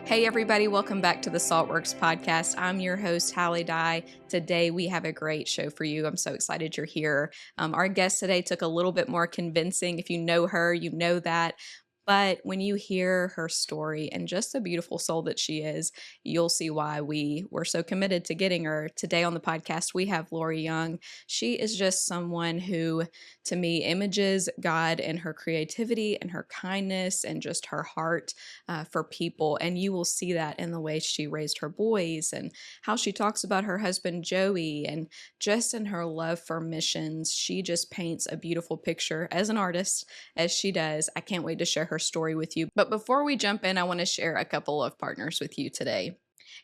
Hey everybody, welcome back to the Saltworks podcast. I'm your host, Hallie Dye. Today we have a great show for you. I'm so excited you're here. Our guest today took a little bit more convincing. If you know her, you know that. But when you hear her story and just the beautiful soul that she is, you'll see why we were so committed to getting her. Today on the podcast, we have Lori Young. She is just someone who, to me, images God in her creativity and her kindness and just her heart for people. And you will see that in the way she raised her boys and how she talks about her husband, Joey, and just in her love for missions. She just paints a beautiful picture as an artist, as she does. I can't wait to share her story with you. But before we jump in, I want to share a couple of partners with you today.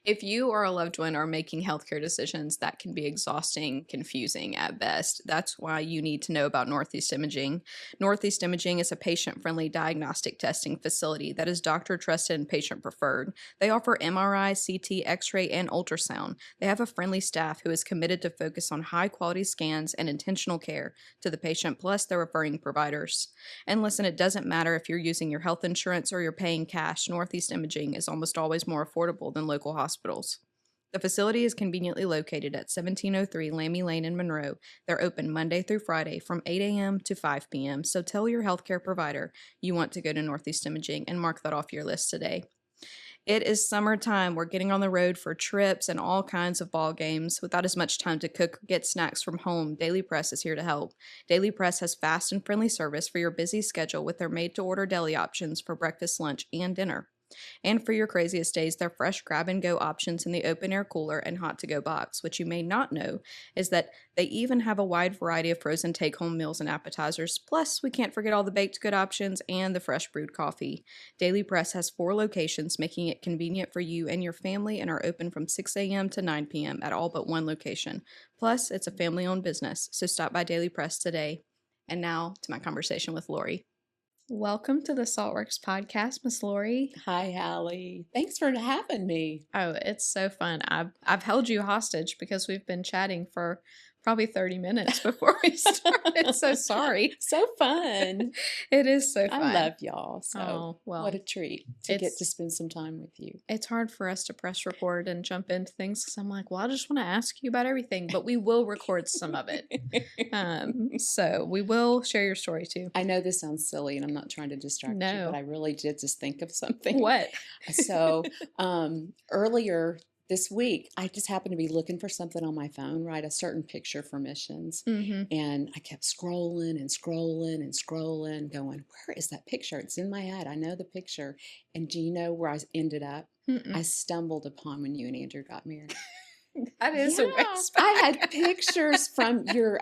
If you or a loved one are making healthcare decisions that can be exhausting, confusing at best, that's why you need to know about Northeast Imaging. Northeast Imaging is a patient-friendly diagnostic testing facility that is doctor-trusted and patient-preferred. They offer MRI, CT, X-ray, and ultrasound. They have a friendly staff who is committed to focus on high-quality scans and intentional care to the patient, plus their referring providers. And listen, it doesn't matter if you're using your health insurance or you're paying cash, Northeast Imaging is almost always more affordable than local hospitals. The facility is conveniently located at 1703 Lammy Lane in Monroe. They're open Monday through Friday from 8 a.m. to 5 p.m. So tell your healthcare provider you want to go to Northeast Imaging and mark that off your list today. It is summertime. We're getting on the road for trips and all kinds of ball games. Without as much time to cook or get snacks from home, Daily Press is here to help. Daily Press has fast and friendly service for your busy schedule with their made-to-order deli options for breakfast, lunch, and dinner. And for your craziest days, their fresh grab-and-go options in the open-air cooler and hot-to-go box. What you may not know is that they even have a wide variety of frozen take-home meals and appetizers. Plus, we can't forget all the baked good options and the fresh brewed coffee. Daily Press has 4 locations, making it convenient for you and your family, and are open from 6 a.m. to 9 p.m. at all but one location. Plus, it's a family-owned business, so stop by Daily Press today. And now to my conversation with Lori. Welcome to the Saltworks podcast, Miss Lori. Hi, Hallie. Thanks for having me. Oh, it's so fun. I've held you hostage because we've been chatting for probably 30 minutes before we started. So sorry. So fun. It is so fun. I love y'all. So well, what a treat to get to spend some time with you. It's hard for us to press record and jump into things because I'm like, well, I just want to ask you about everything, but we will record some of it. So we will share your story too. I know this sounds silly and I'm not trying to distract you, but I really did just think of something. What? So earlier this week, I just happened to be looking for something on my phone, right? A certain picture for missions. Mm-hmm. And I kept scrolling and scrolling and scrolling, going, where is that picture? It's in my head. I know the picture. And do you know where I ended up? Mm-mm. I stumbled upon when you and Andrew got married. That is a ways back. I had pictures from your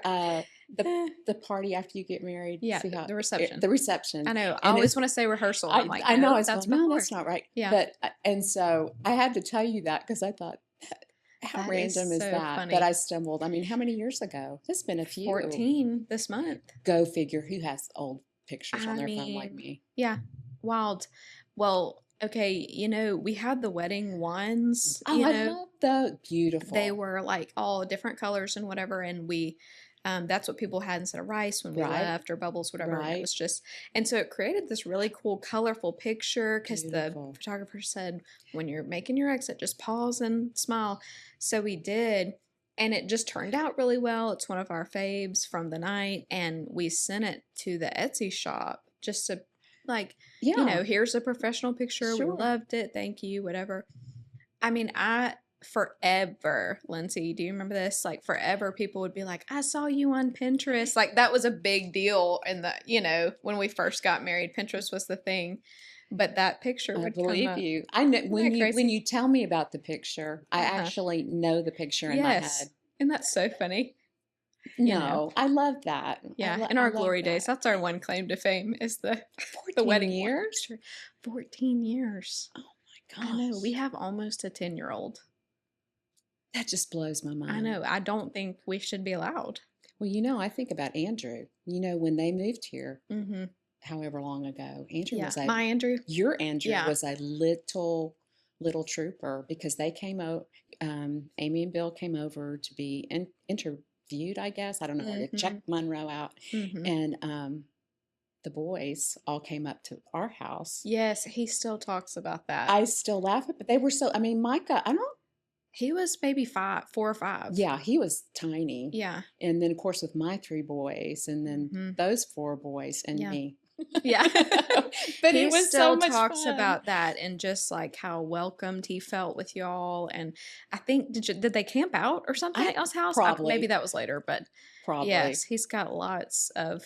the party after you get married. Yeah, the reception. The reception. I know. I always want to say rehearsal. I'm like, I know. no, I was that's going, no, that's not right. Yeah. But and so I had to tell you that because I thought, how that random is so that? Funny. That I stumbled. I mean, how many years ago? It's been a few. 14 this month. Go figure. Who has old pictures on their phone like me? Yeah, wild. Well, okay, we had the wedding ones. Oh, I love the beautiful. They were like all different colors and whatever, and we, that's what people had instead of rice when we left, or bubbles, whatever. Right. And it was just, and so it created this really cool, colorful picture because the photographer said, when you're making your exit, just pause and smile. So we did. And it just turned out really well. It's one of our faves from the night. And we sent it to the Etsy shop just to here's a professional picture. Sure. We loved it. Thank you, whatever. I mean, forever, Lindsay, do you remember this? Like forever people would be like, I saw you on Pinterest. Like that was a big deal in the, when we first got married, Pinterest was the thing. But that picture would come up. I believe you. I know when you tell me about the picture, I actually know the picture in my head. And that's so funny. No, I love that. Yeah, in our glory days, that's our one claim to fame is the wedding years. 14 years. Oh my gosh. I know. We have almost a 10-year-old. That just blows my mind. I know. I don't think we should be allowed. Well, I think about Andrew. When they moved here, mm-hmm. however long ago, Andrew was my Andrew. Your Andrew was a little trooper because they came out. Amy and Bill came over to be interviewed, I guess. I don't know, to check Monroe out. And the boys all came up to our house. Yes, he still talks about that. I still laugh at, but they were so, I mean, Micah, I don't. He was maybe 4 or 5. Yeah, he was tiny. Yeah. And then, of course, with my 3 boys, and then those 4 boys and me. Yeah. But he it was still so much talks fun. about that and just like how welcomed he felt with y'all. And I think, did they camp out or something at y'all's house? Probably. Maybe that was later, but probably. Yes, he's got lots of,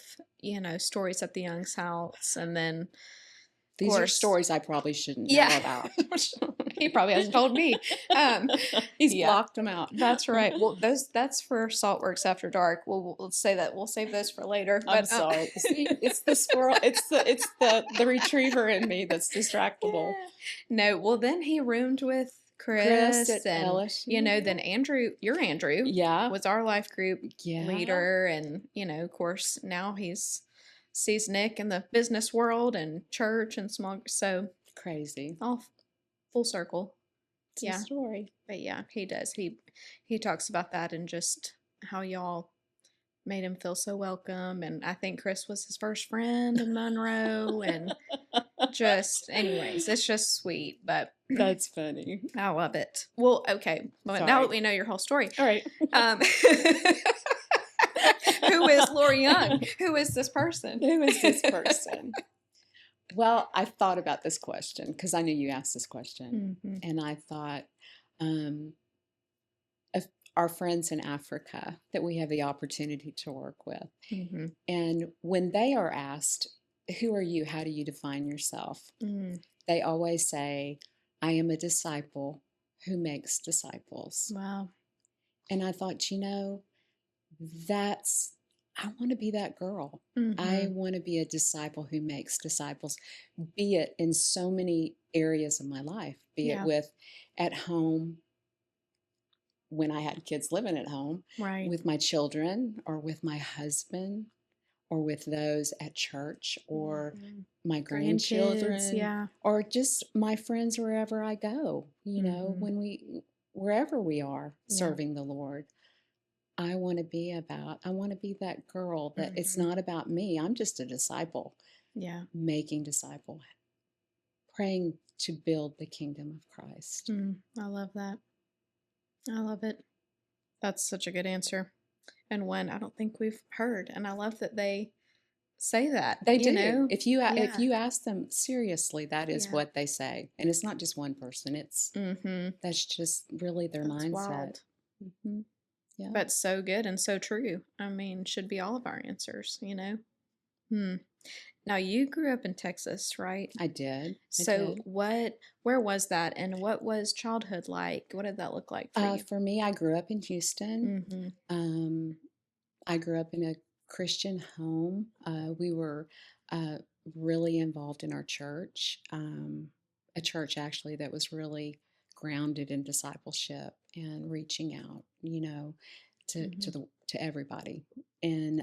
stories at the Young's house. And then these are stories I probably shouldn't know about. He probably hasn't told me. He's blocked them out. That's right. Well, that's for Saltworks After Dark. We'll say that. We'll save those for later. But, I'm sorry. See, it's the squirrel. It's the retriever in me that's distractible. Yeah. No. Well, then he roomed with Chris at and LSU. Then Andrew, your Andrew, was our life group leader, and of course now he's sees Nick in the business world and church and small. So crazy. All full circle. It's a story. But yeah, he does. He talks about that and just how y'all made him feel so welcome. And I think Chris was his first friend in Monroe. And just, anyways, it's just sweet. But that's funny. I love it. Well, okay. Well, now that we know your whole story. All right. Who is Lori Young? Who is this person? Who is this person? Well, I thought about this question because I knew you asked this question. And I thought of our friends in Africa that we have the opportunity to work with. And when they are asked, who are you? How do you define yourself? They always say, I am a disciple who makes disciples. Wow. And I thought, I want to be that girl. I want to be a disciple who makes disciples, be it in so many areas of my life, be it with at home, when I had kids living at home, with my children, or with my husband, or with those at church, or my grandchildren, or just my friends wherever I go, wherever we are serving the Lord. I want to be that girl that it's not about me. I'm just a disciple. Yeah. Making disciple, praying to build the kingdom of Christ. I love that. I love it. That's such a good answer. And one I don't think we've heard. And I love that they say that. They do. If you ask them seriously, that is what they say. And it's not just one person. It's that's just really their mindset. Yeah. But so good and so true. I mean, should be all of our answers, Now, you grew up in Texas, right? I did. Where was that, and what was childhood like? What did that look like for you? For me, I grew up in Houston. I grew up in a Christian home. We were really involved in our church, a church actually that was really grounded in discipleship and reaching out, to everybody. And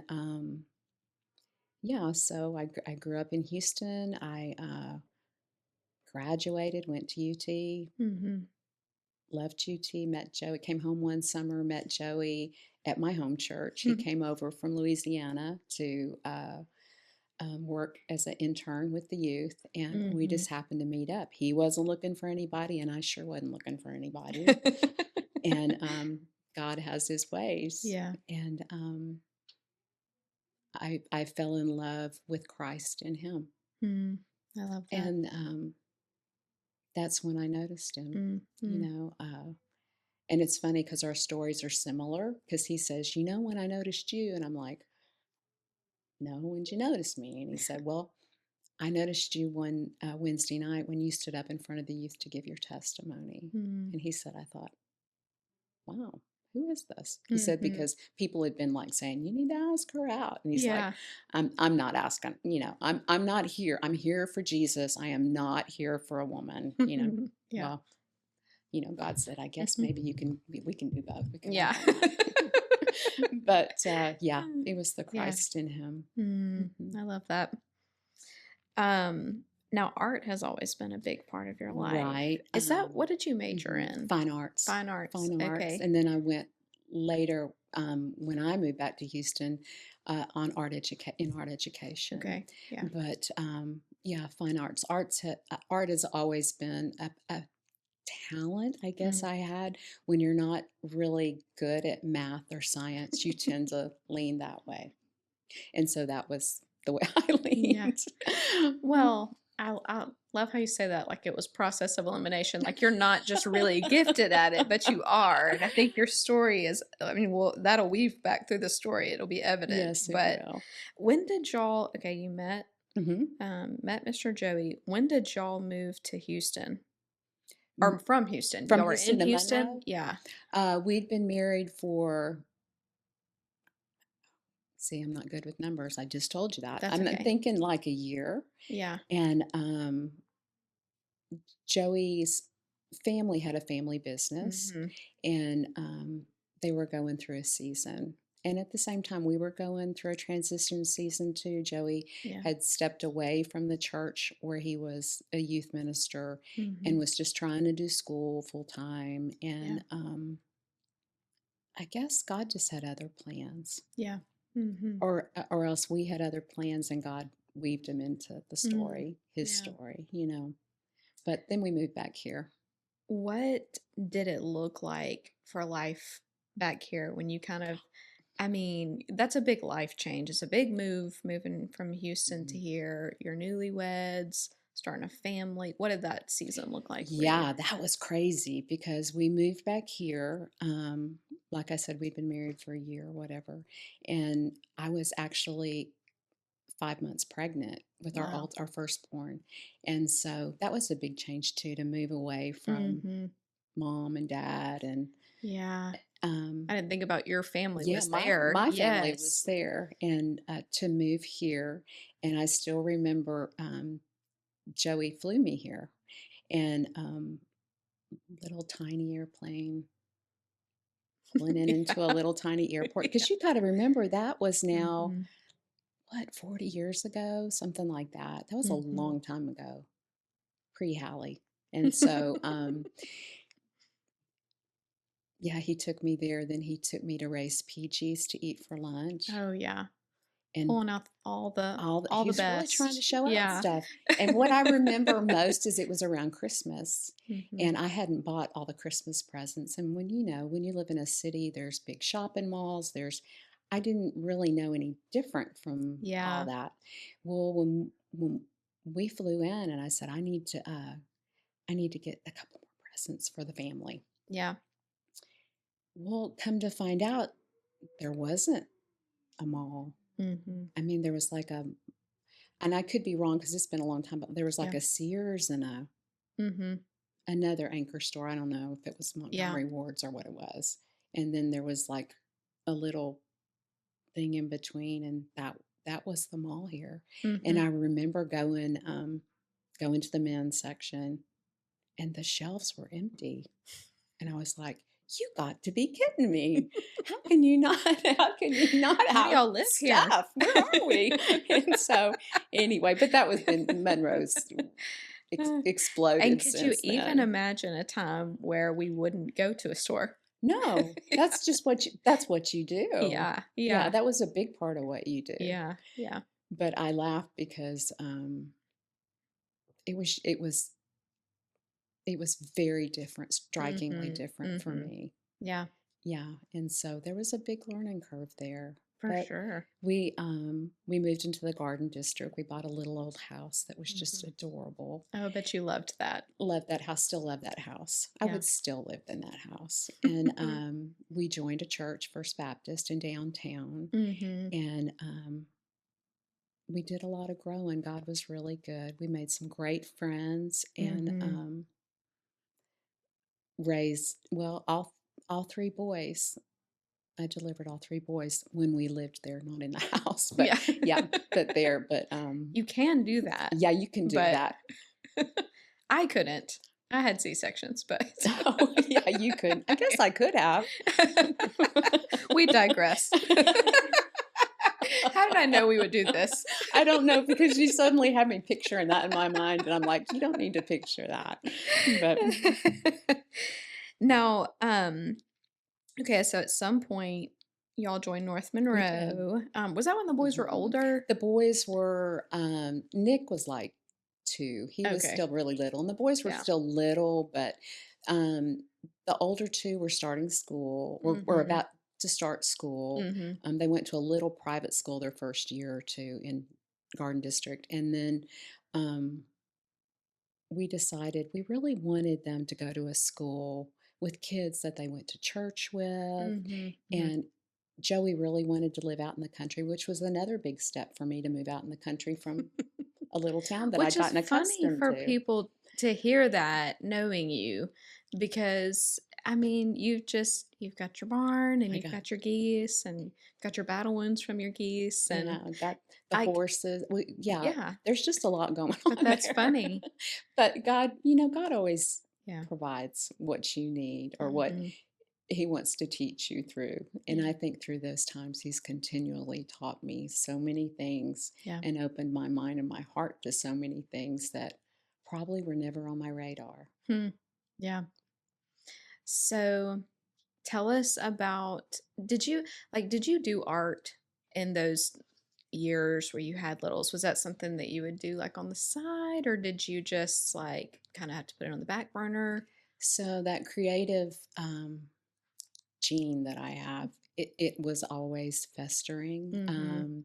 so I grew up in Houston. I graduated, went to UT, left UT, met Joey, came home one summer, met Joey at my home church. He came over from Louisiana to work as an intern with the youth, and we just happened to meet up. He wasn't looking for anybody, and I sure wasn't looking for anybody. And God has his ways. Yeah. And I fell in love with Christ in him. I love that. And that's when I noticed him, and it's funny because our stories are similar, because he says, when I noticed you, and I'm like, no, when did you notice me? And he said, well, I noticed you one Wednesday night when you stood up in front of the youth to give your testimony. And he said, I thought, wow, who is this? He said, because people had been like saying, you need to ask her out. And he's like, I'm not asking, I'm not here. I'm here for Jesus. I am not here for a woman, Well, God said, I guess maybe we can do both. But it was the Christ in him. I love that. Now, art has always been a big part of your life. Right. Is that, what did you major in? Fine arts. Fine arts. Fine arts. Okay. And then I went later, when I moved back to Houston, on art education. Okay. Yeah. But yeah, fine arts. Art has always been a talent, I guess, I had. When you're not really good at math or science, you tend to lean that way. And so that was the way I leaned. Yeah. Well, I love how you say that, like it was process of elimination. Like you're not just really gifted at it, but you are. And I think your story is, I mean, well, that'll weave back through the story. It'll be evident. Yes, it but will. When did y'all, okay, you met Mr. Joey. When did y'all move to Houston? Or from Houston? From y'all Houston were in to Houston? Monroe? Yeah. We'd been married for, see, I'm not good with numbers. I just told you that. That's I'm okay. thinking like a year. Yeah. And Joey's family had a family business, and they were going through a season. And at the same time, we were going through a transition season too. Joey had stepped away from the church where he was a youth minister and was just trying to do school full time. And I guess God just had other plans. Yeah. Or else we had other plans and God weaved him into the story, his story, you know. But then we moved back here. What did it look like for life back here when you kind of, I mean, that's a big life change. It's a big move, moving from Houston to here. You're newlyweds, starting a family. What did that season look like for you? Yeah, that was crazy because we moved back here. Like I said, we'd been married for a year or whatever. And I was actually 5 months pregnant with our firstborn. And so that was a big change too, to move away from mom and dad. And I didn't think about your family was my, there. My family was there, and to move here. And I still remember Joey flew me here, and little tiny airplane flying into a little tiny airport, because you got to remember that was now what, 40 years ago, something like that. That was a long time ago, pre-Hallie. And so yeah, he took me there. Then he took me to raise peaches to eat for lunch. Oh yeah. And pulling out all the he was best. really trying to show out stuff. And what I remember most is it was around Christmas, and I hadn't bought all the Christmas presents. And when you live in a city, there's big shopping malls. I didn't really know any different from all that. Well, when we flew in, and I said, I need to get a couple more presents for the family. Yeah. Well, come to find out, there wasn't a mall. I mean, there was like and I could be wrong because it's been a long time, but there was like a Sears and another anchor store. I don't know if it was Montgomery Ward's or what it was. And then there was like a little thing in between, and that was the mall here. And I remember going to the men's section, and the shelves were empty. And I was like, you got to be kidding me. How can you not How do y'all live stuff? Here? Where are we? And so anyway, but that was when Monroe's exploded. And could you then. even imagine a time where we wouldn't go to a store? No, that's just what you do. Yeah. That was a big part of what you do. Yeah. But I laughed because it was very different, strikingly different for me. Yeah. Yeah. And so there was a big learning curve there. For sure. We moved into the Garden District. We bought a little old house that was just adorable. Oh, I bet you loved that. Loved that house. Still love that house. I would still live in that house. And we joined a church, First Baptist, in downtown. And we did a lot of growing. God was really good. We made some great friends, and raised, well, all three boys. I delivered all three boys when we lived there, not in the house, but but there. But you can do that. Yeah, you can do that. I couldn't. I had C-sections, but yeah, you could. I guess I could have. We digress. How did I know we would do this? I don't know, because you suddenly have me picturing that in my mind, and I'm like, you don't need to picture that. But Now, okay, so at some point y'all joined North we did. Monroe. Was that when the boys were Mhm. older? The boys were, Nick was like 2. He was Okay. still really little, and the boys were Yeah. still little, but um, the older 2 were starting school, were Mhm. about to start school. Mhm. They went to a little private school their first year or 2 in Garden District, and then um, we decided we really wanted them to go to a school with kids that they went to church with. Mhm. Mhm. And Joey really wanted to live out in the country, which was another big step for me to move out in the country from a little town that Which I'd is gotten funny accustomed for to. people to hear that knowing you because I mean, you've got your barn and I you've got, got your geese and you've got your battle wounds from your geese and got the I horses. Yeah, yeah, there's just a lot going but on that's there. funny. But God, God always Yeah. provides what you need, or what Mhm. he wants to teach you through. And Yeah. I think through those times, he's continually taught me so many things Yeah. and opened my mind and my heart to so many things that probably were never on my radar. Hmm. Yeah. So tell us about did you do art in those years where you had littles? Was that something that you would do like on the side or did you just like kind of have to put it on the back burner? So that creative gene that I have, it was always festering. Mhm.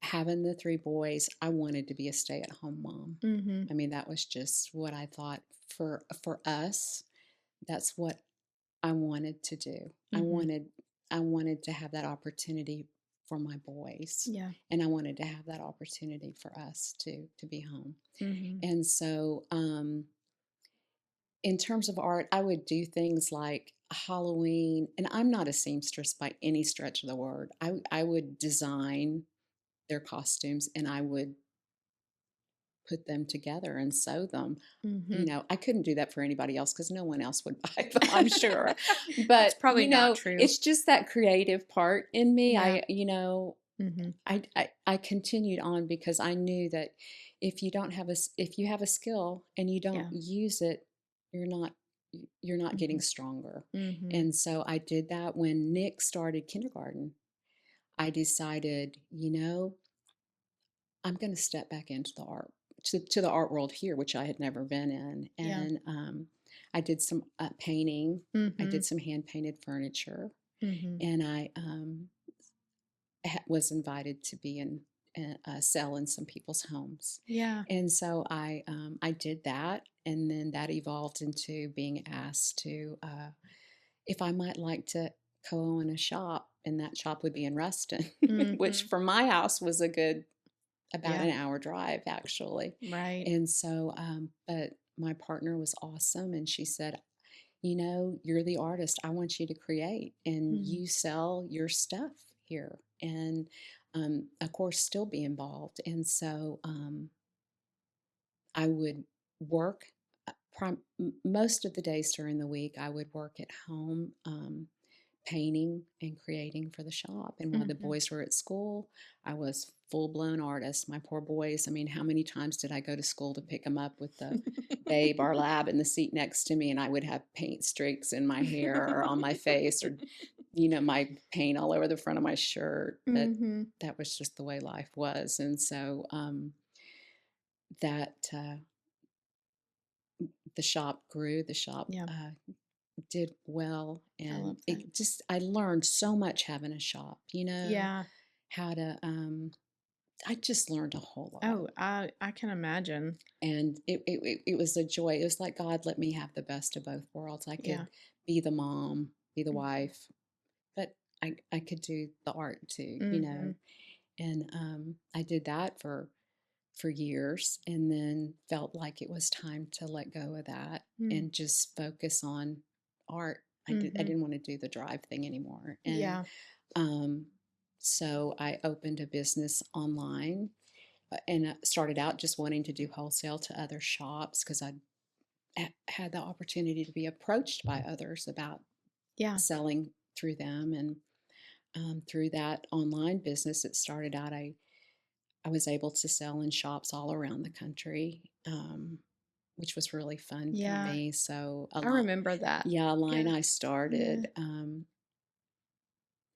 Having the 3 boys, I wanted to be a stay-at-home mom. Mhm. I mean, that was just what I thought for us. That's what I wanted to do. Mhm. I wanted to have that opportunity for my boys, Yeah. and I wanted to have that opportunity for us to be home. Mhm. And so, in terms of art, I would do things like Halloween, and I'm not a seamstress by any stretch of the word. I would design their costumes, and I would put them together and sew them. Mhm. I couldn't do that for anybody else because no one else would buy them, I'm sure. That's But, probably not true. it's just that creative part in me. Yeah. Mhm. I continued on because I knew that if you have a skill and you don't Yeah. use it, you're not you're not getting Mhm. stronger. Mhm. And so I did that when Nick started kindergarten. I decided, I'm going to step back into the art to the art world here, which I had never been in. Yeah. And I did some painting. I did Mhm. some hand painted furniture, Mhm. and I was invited to be in a sell in some people's homes. Yeah. And so I did that, and then that evolved into being asked to if I might like to co-own a shop, and that shop would be in Ruston, which Mhm. from my house was a good about Yeah. an hour drive, actually. Right. And so, but my partner was awesome, and she said, you're the artist. I want you to create, and Mhm. you sell your stuff here. And of course, still be involved. And so I would work most of the days during the week, I would work at home. Painting and creating for the shop. And while the Mhm. boys were at school, I was full blown artist. My poor boys. I mean, how many times did I go to school to pick them up with the babe, our lab, in the seat next to me, and I would have paint streaks in my hair or on my face, or my paint all over the front of my shirt. But Mhm. that was just the way life was. And so that the shop grew. The shop Yeah. did well, I and love that. I learned so much having a shop, Yeah. how to I just learned a whole lot. Oh, I can imagine. And it was a joy. It was like God let me have the best of both worlds. I Yeah. could be the mom, be the Mhm. wife, but I could do the art too, Mhm. and I did that for years, and then felt like it was time to let go of that Mm. and just focus on art. I Mhm. didn't want to do the drive thing anymore. And Yeah. um, so I opened a business online, and started out just wanting to do wholesale to other shops because I had the opportunity to be approached by others about Yeah. selling through them. And through that online business, it started out, I was able to sell in shops all around the country, which was really fun for Yeah. me. So I remember that. a line Yeah. I Yeah. started,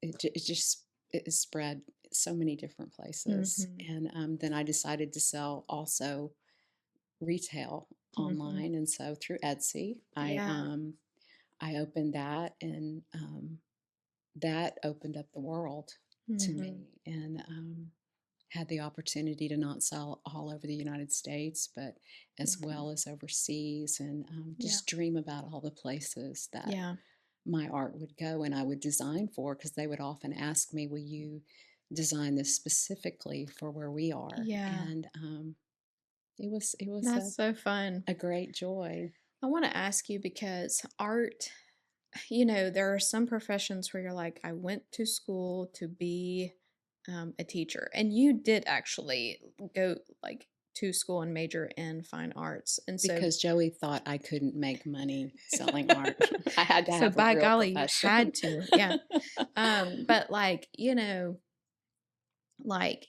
it just it spread so many different places, Mhm. and then I decided to sell also retail Mhm. online, and so through Etsy, Yeah. I opened that, and that opened up the world to Mhm. me, and had the opportunity to not sell all over the United States, but as Mhm. well as overseas, and Yeah. just dream about all the places that Yeah. my art would go and I would design for, because they would often ask me, "Will you design this specifically for where we are?" Yeah. And it was That's so fun. a great joy. I want to ask you because art, there are some professions where you're like, I went to school to be a teacher, and you did actually go like to school and major in fine arts, and so Because Joey thought I couldn't make money selling art. I had to so have a by real golly, you profession. had to, yeah. But like like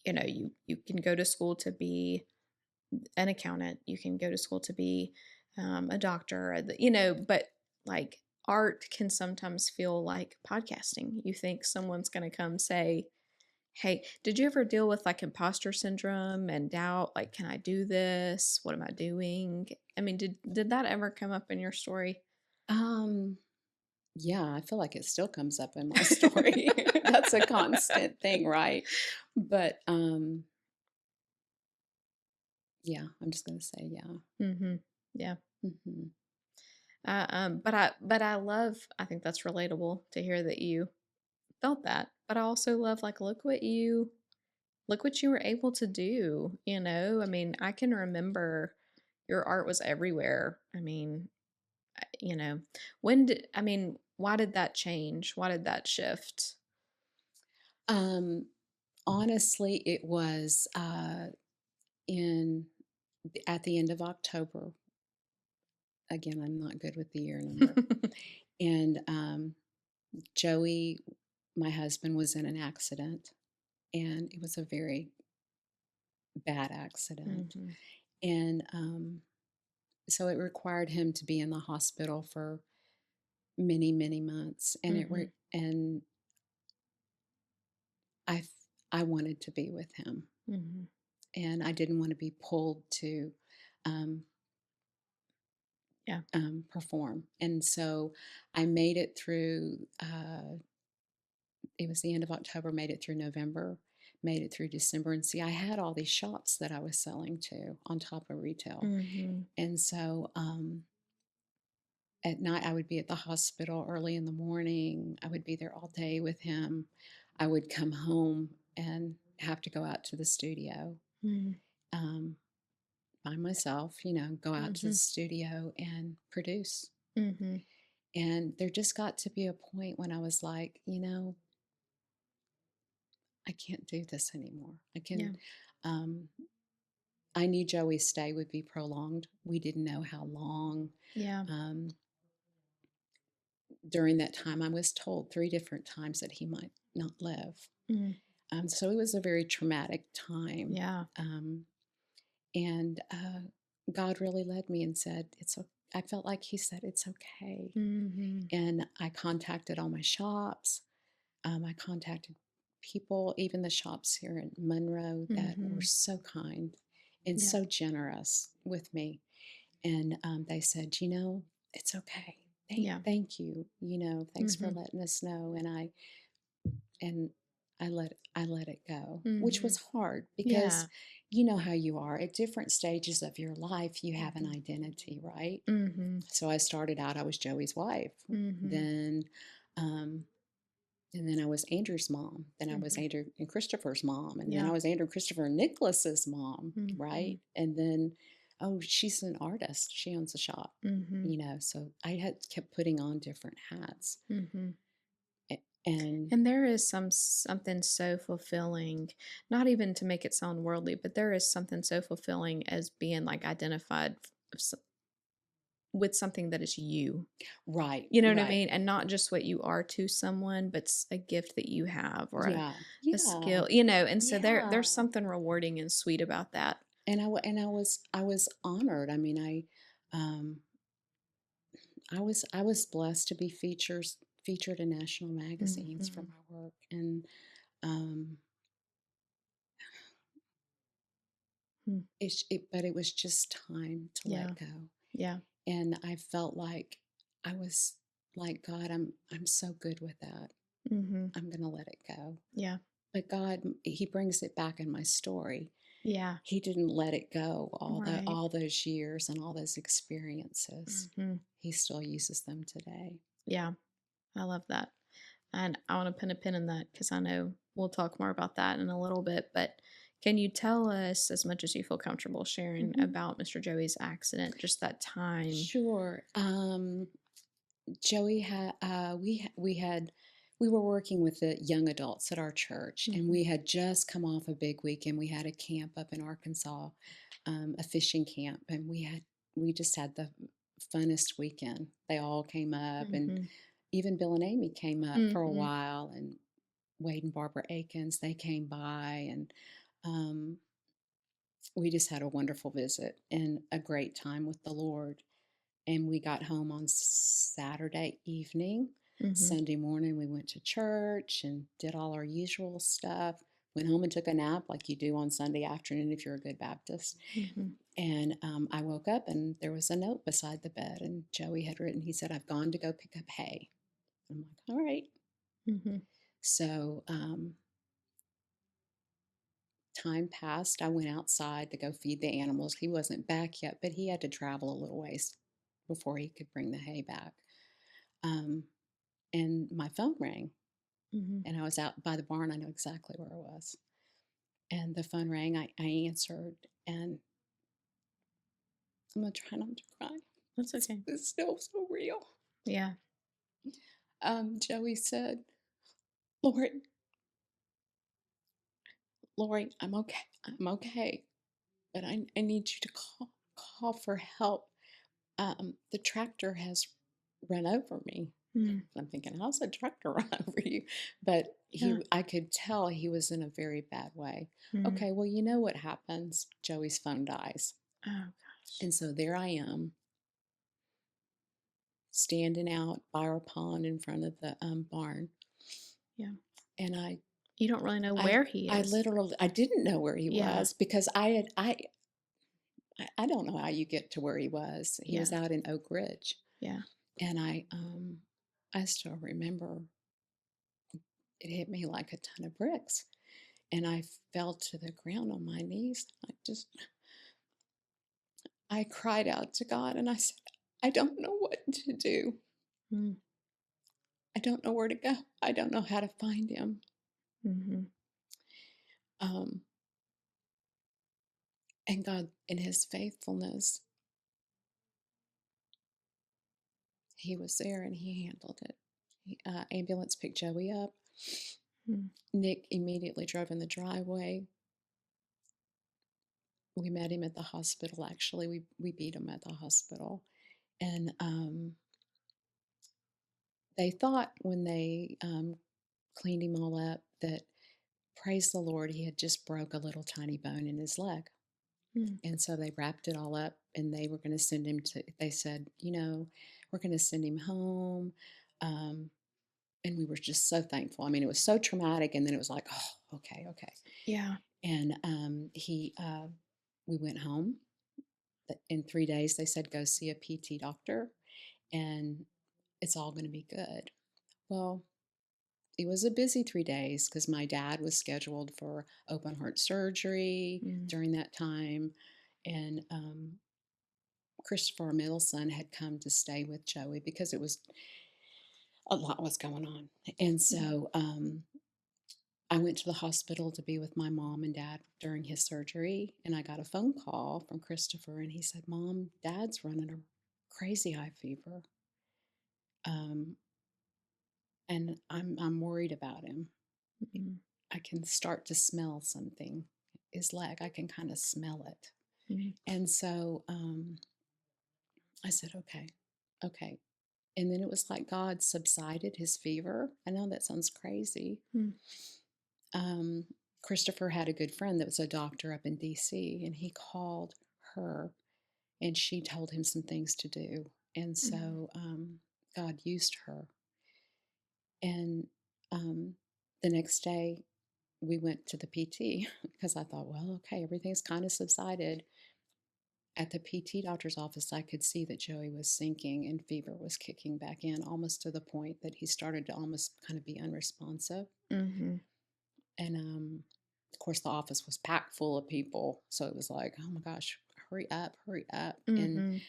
you can go to school to be an accountant, you can go to school to be a doctor, but like art can sometimes feel like podcasting. You think someone's going to come say, hey, did you ever deal with like imposter syndrome and doubt, like, can I do this, what am I doing? I mean, did that ever come up in your story? Um, yeah, I feel like it still comes up in my story. That's a constant thing, right? But yeah, I'm just gonna say yeah. Mm-hmm. Yeah. Hmm. But I love, I think that's relatable to hear that you felt that, but I also love, like, look what you were able to do, I mean, I can remember your art was everywhere. I mean, you know, why did that change? Why did that shift? Um, Honestly, it was in at the end of October. Again, I'm not good with the year number. And Joey, my husband, was in an accident, and it was a very bad accident. Mhm. And so it required him to be in the hospital for many, many months. Mhm. And I wanted to be with him, Mhm. and I didn't want to be pulled to um, Yeah. perform. And so I made it through. It was the end of October. Made it through November. Made it through December. And see, I had all these shops that I was selling to on top of retail. Mhm. And so at night, I would be at the hospital early in the morning. I would be there all day with him. I would come home and have to go out to the studio Mhm. um, by myself, go out to the Mhm. studio and produce. Mhm. And there just got to be a point when I was like, I can't do this anymore. Yeah. Um, I knew Joey's stay would be prolonged. We didn't know how long. Yeah. Um, During that time, I was told 3 different times that he might not live. Mm. So it was a very traumatic time. Yeah. Um, and God really led me and said, I felt like He said, it's okay. Mhm. And I contacted all my shops. I contacted people, even the shops here in Monroe, that were Mhm. so kind and Yeah. so generous with me. And they said, it's okay. Yeah. Thank you. Thanks for Mhm. letting us know. And I let it go, which was Mhm. hard because Yeah. you know how you are at different stages of your life. You have an Mhm. identity, right? Mhm. So I started out. I was Joey's wife. Mhm. Then, um, and then I was Andrew's mom. Then I was Mhm. Andrew and Christopher's mom. And then I Yeah. was Andrew, Christopher, and Nicholas's mom, right? Mhm. And then, oh, she's an artist. She owns a shop, Mhm. So I had kept putting on different hats. Mhm. And And there is something so fulfilling, not even to make it sound worldly, but there is something so fulfilling as being like identified with something that is you. Right, You know what I right. mean? And not just what you are to someone, but a gift that you have or Yeah, a yeah, skill, you know, and so yeah. there's something rewarding and sweet about that. And I was honored. I mean, um, I was blessed to be featured in national magazines for Mhm. my work, and um, Mm. but it was just time to Yeah. let go. Yeah. And I felt like I was like, God, I'm so good with that. Mhm. I'm gonna let it go. Yeah. But God, He brings it back in my story. Yeah. He didn't let it go Right. all those years and all those experiences. Mhm. He still uses them today. Yeah. I love that. And I want to put a pin in that because I know we'll talk more about that in a little bit. But can you tell us, as much as you feel comfortable sharing, Hmm. about Mr. Joey's accident, just that time? Sure. Joey had we were working with the young adults at our church, and Mhm. we had just come off a big weekend. We had a camp up in Arkansas, a fishing camp, and we just had the funnest weekend. They all came up, and Mhm. even Bill and Amy came up for a Mhm. while, and Wade and Barbara Akins, they came by, and um, we just had a wonderful visit and a great time with the Lord. And we got home on Saturday evening. Mhm. Sunday morning, we went to church and did all our usual stuff. Went home and took a nap like you do on Sunday afternoon if you're a good Baptist. Mhm. And I woke up and there was a note beside the bed. And Joey had written, he said, "I've gone to go pick up hay." I'm like, all right. Mhm. So time passed. I went outside to go feed the animals. He wasn't back yet, but he had to travel a little ways before he could bring the hay back. Um, and my phone rang, Mhm. and I was out by the barn. I know exactly where I was. And the phone rang. I answered, and I'm going to try not to cry. That's okay. It's still so real. Yeah. Joey said, Lori, Lori, I'm okay. I'm okay. But I need you to call for help. The tractor has run over me. Mm. I'm thinking, how's a tractor run over you? But Yeah. I could tell he was in a very bad way. Mm. Okay, well, you know what happens? Joey's phone dies. Oh gosh. And so there I am, standing out by our pond in front of the barn. Yeah. And You don't really know I, where he I is. literally, I didn't know where he Yeah. was because I don't know how you get to where he was. He was Yeah. out in Oak Ridge. Yeah. And I still remember it hit me like a ton of bricks. And I fell to the ground on my knees. I cried out to God and I said, I don't know what to do. Mm. I don't know where to go. I don't know how to find him. Mhm. Um, and God, in his faithfulness, he was there and he handled it. Ambulance picked Joey up. Mm. Nick immediately drove in the driveway. We met him at the hospital. Actually, we beat him at the hospital. And they thought when they cleaned him all up that, praise the Lord, he had just broke a little tiny bone in his leg. Mm. And so they wrapped it all up and they were going to send him to, they said, we're going to send him home. Um, and we were just so thankful. I mean, it was so traumatic. And then it was like, oh, okay, okay. Yeah. And we went home. In 3 days, they said, go see a PT doctor and it's all going to be good. Well, it was a busy 3 days because my dad was scheduled for open heart surgery Mm. during that time. And Christopher, our middle son, had come to stay with Joey because it was a lot was going on. And Mm. so I went to the hospital to be with my mom and dad during his surgery. And I got a phone call from Christopher, and he said, Mom, Dad's running a crazy high fever. Um, and I'm worried about him. Mm. I can start to smell something. His leg, I can kind of smell it. Mm. And so I said, okay, okay. And then it was like God subsided his fever. I know that sounds crazy. Um, Christopher had a good friend that was a doctor up in DC, and he called her, and she told him some things to do. And so God used her. And the next day, we went to the PT because I thought, well, okay, everything's kind of subsided. At the PT doctor's office, I could see that Joey was sinking and fever was kicking back in, almost to the point that he started to almost kind of be unresponsive. And of course, the office was packed full of people. So it was like, oh my gosh, hurry up, hurry up. And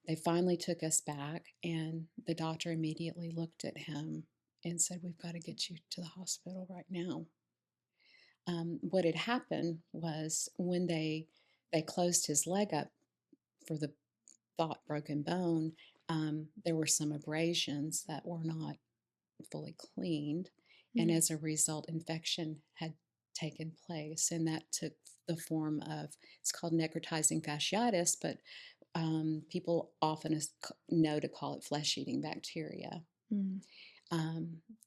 they finally took us back, and the doctor immediately looked at him and said, we've got to get you to the hospital right now. What had happened was when they closed his leg up for the thought broken bone, there were some abrasions that were not fully cleaned. And as a result, infection had taken place. And that took the form of, it's called necrotizing fasciitis, but people often know to call it flesh-eating bacteria.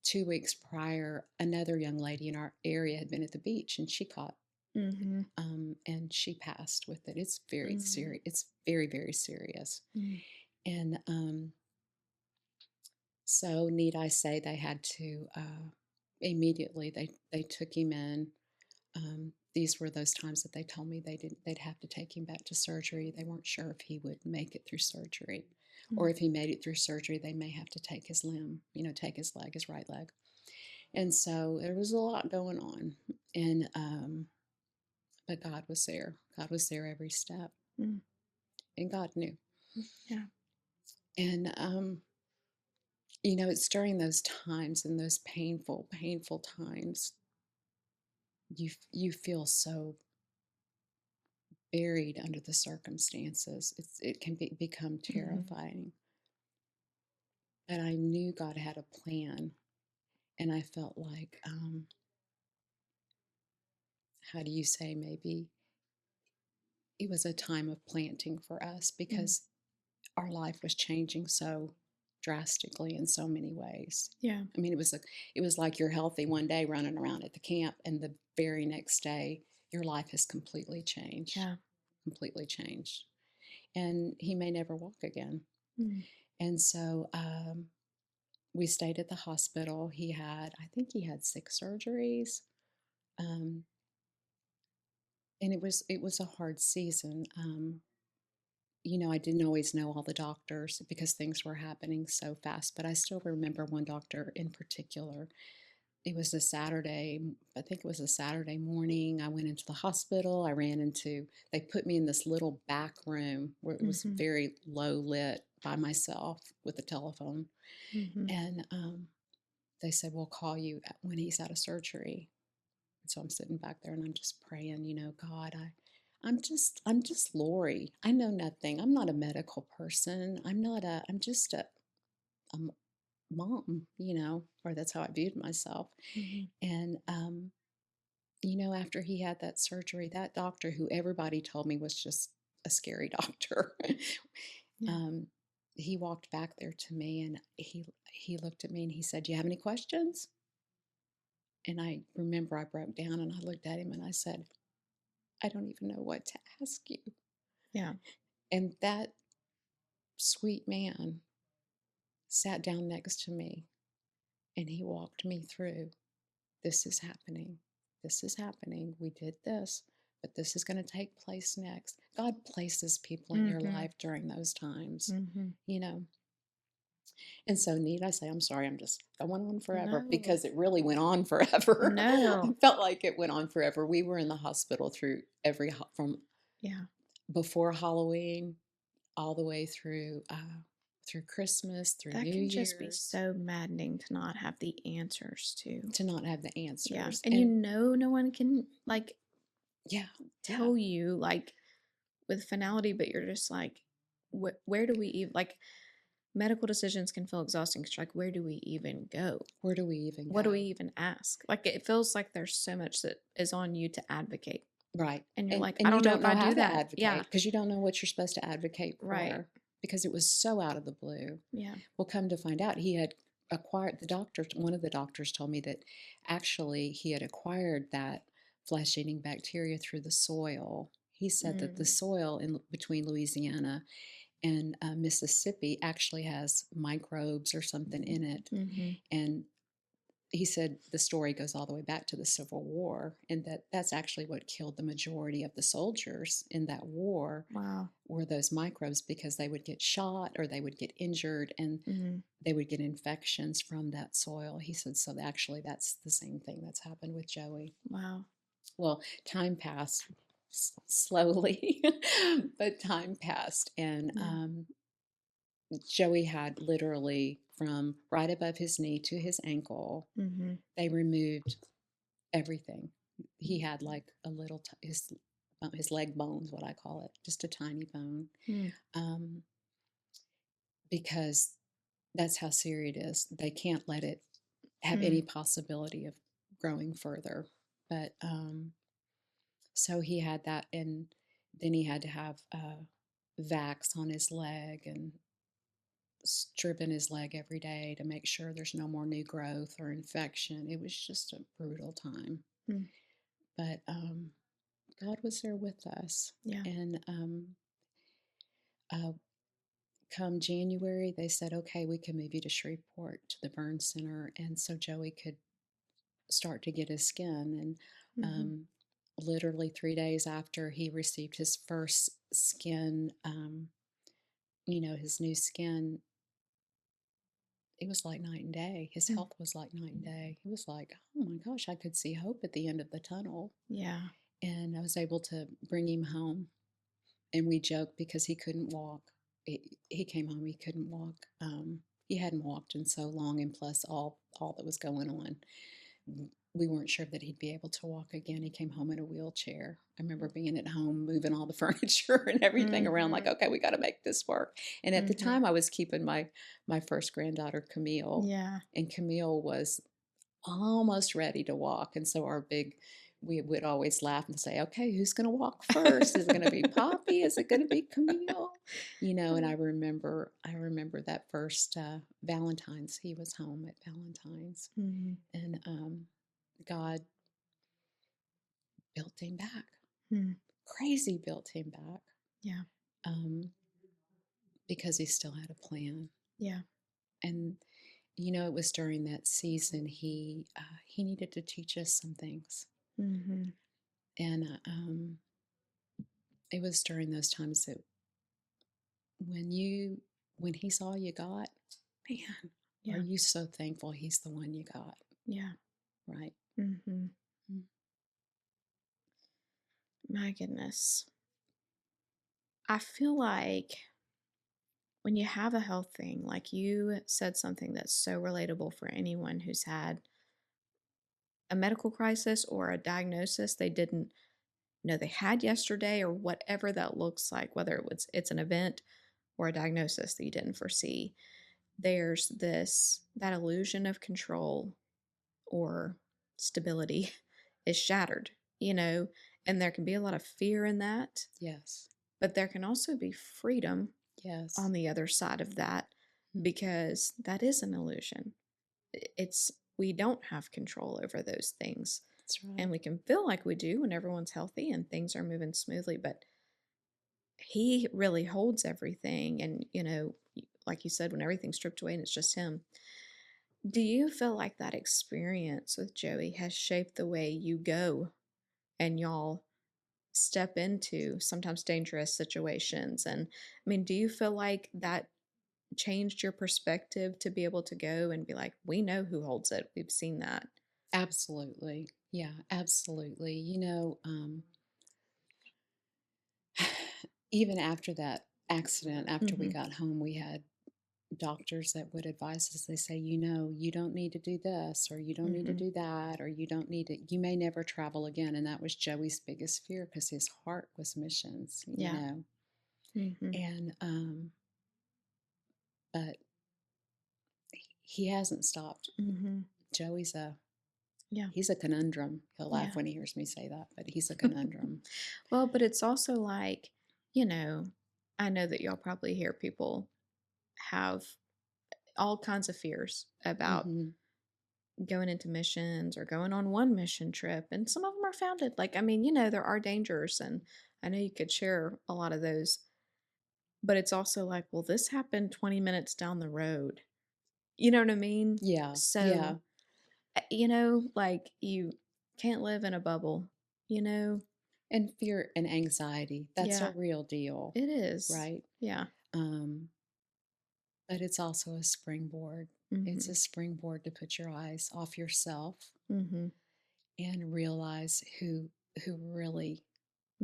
2 weeks prior, another young lady in our area had been at the beach, and she caught and she passed with it. It's very serious. It's very, very serious. And so, need I say, they had to immediately. They took him in. These were those times that they told me they'd have to take him back to surgery. They weren't sure if he would make it through surgery, or if he made it through surgery, they may have to take his limb. Take his leg, his right leg. And so there was a lot going on, and but God was there. God was there every step, and God knew. Yeah. And it's during those times, and those painful, painful times, you feel so buried under the circumstances. It can become terrifying. But I knew God had a plan, and I felt like, how do you say, maybe it was a time of planting for us, because our life was changing so drastically in so many ways. Yeah. I mean, it was like you're healthy one day running around at the camp, and the very next day your life has completely changed. Yeah. Completely changed. And he may never walk again. And so we stayed at the hospital. I think he had 6 surgeries. And it was a hard season. I didn't always know all the doctors because things were happening so fast, but I still remember one doctor in particular. It was a Saturday, I think it was a Saturday morning. I went into the hospital. They put me in this little back room where it was very low lit, by myself with a telephone. And they said, we'll call you when he's out of surgery. And so I'm sitting back there, and I'm just praying, God, I'm just Lori. I know nothing. I'm not a medical person. I'm just a mom, or that's how I viewed myself. And, after he had that surgery, that doctor, who everybody told me was just a scary doctor, he walked back there to me, and he looked at me, and he said, do you have any questions? And I remember I broke down, and I looked at him, and I said, I don't even know what to ask you. Yeah. And that sweet man sat down next to me, and he walked me through, this is happening. This is happening. We did this, but this is going to take place next. God places people in your life during those times, And so, need I say, I'm sorry, I'm just going on forever, because it really went on forever. No. I felt like it went on forever. We were in the hospital from before Halloween all the way through Christmas, through That New can Year's. just be so maddening to not have the answers to. To not have the answers. Yeah. And no one can tell Yeah. you with finality, but you're just like, where do we even, medical decisions can feel exhausting. It's where do we even go? Where do we even go? What do we even ask? It feels like there's so much that is on you to advocate. Right. And you're and I don't know how if I do to that. advocate, because you don't know what you're supposed to advocate for. Right. because it was so out of the blue. Yeah. Well, come to find out, he had acquired, one of the doctors told me that actually he had acquired that flesh-eating bacteria through the soil. He said that the soil in between Louisiana and Mississippi actually has microbes or something in it. And he said the story goes all the way back to the Civil War, and that's actually what killed the majority of the soldiers in that war. Wow. Were those microbes, because they would get shot or they would get injured, and they would get infections from that soil. He said, so actually that's the same thing that's happened with Joey. Wow. Well, time passed slowly, but time passed, and Joey had literally from right above his knee to his ankle, they removed everything. He had like a little, his leg bones, what I call it, just a tiny bone, because that's how serious it is. They can't let it have any possibility of growing further. But so he had that, and then he had to have vax on his leg and stripping his leg every day to make sure there's no more new growth or infection. It was just a brutal time. But God was there with us. Yeah. And come January, they said, okay, we can move you to Shreveport to the burn center. And so Joey could start to get his skin. And literally 3 days after he received his first skin, his new skin, it was like night and day. His health was like night and day. He was like, oh my gosh, I could see hope at the end of the tunnel. Yeah. And I was able to bring him home. And we joked because he couldn't walk. He came home, he couldn't walk. He hadn't walked in so long, and plus all that was going on, we weren't sure that he'd be able to walk again. He came home in a wheelchair. I remember being at home, moving all the furniture and everything around, like, okay, we got to make this work. And at the time, I was keeping my first granddaughter, Camille. Yeah. And Camille was almost ready to walk. And so we would always laugh and say, okay, who's going to walk first? Is it going to be Poppy? Is it going to be Camille? And I remember that first Valentine's, he was home at Valentine's. And God built him back. Crazy built him back. Yeah. Because he still had a plan. Yeah. And it was during that season he needed to teach us some things. And it was during those times that when he saw you got, man, are you so thankful he's the one you got? Yeah. Right. My goodness. I feel like when you have a health thing, like you said something that's so relatable for anyone who's had a medical crisis or a diagnosis they didn't know they had yesterday, or whatever that looks like, whether it's an event or a diagnosis that you didn't foresee. There's that illusion of control or stability is shattered, and there can be a lot of fear in that. Yes. But there can also be freedom Yes. on the other side of that, because that is an illusion. We don't have control over those things. That's right. And we can feel like we do when everyone's healthy and things are moving smoothly, but he really holds everything. And, like you said, when everything's stripped away and it's just him. Do you feel like that experience with Joey has shaped the way you go and y'all step into sometimes dangerous situations? And I mean, do you feel like that changed your perspective to be able to go and be like, we know who holds it, we've seen that? Absolutely. Yeah, absolutely. Even after that accident, after we got home, we had doctors that would advise us. They say, you don't need to do this, or you don't need to do that, or you may never travel again. And that was Joey's biggest fear, because his heart was missions, And, but he hasn't stopped. Joey's he's a conundrum. He'll laugh when he hears me say that, but he's a conundrum. Well, but it's also like, I know that y'all probably hear people have all kinds of fears about Mm-hmm. going into missions or going on one mission trip. And some of them are founded. Like, I mean, there are dangers, and I know you could share a lot of those. But it's also like, well, this happened 20 minutes down the road. You know what I mean? Yeah, yeah. So, like you can't live in a bubble, you know? And fear and anxiety, that's a Yeah, real deal, it is. right? Yeah. Um, but it's also a springboard. It's Mm-hmm. a springboard to put your eyes off yourself Mm-hmm. and realize who really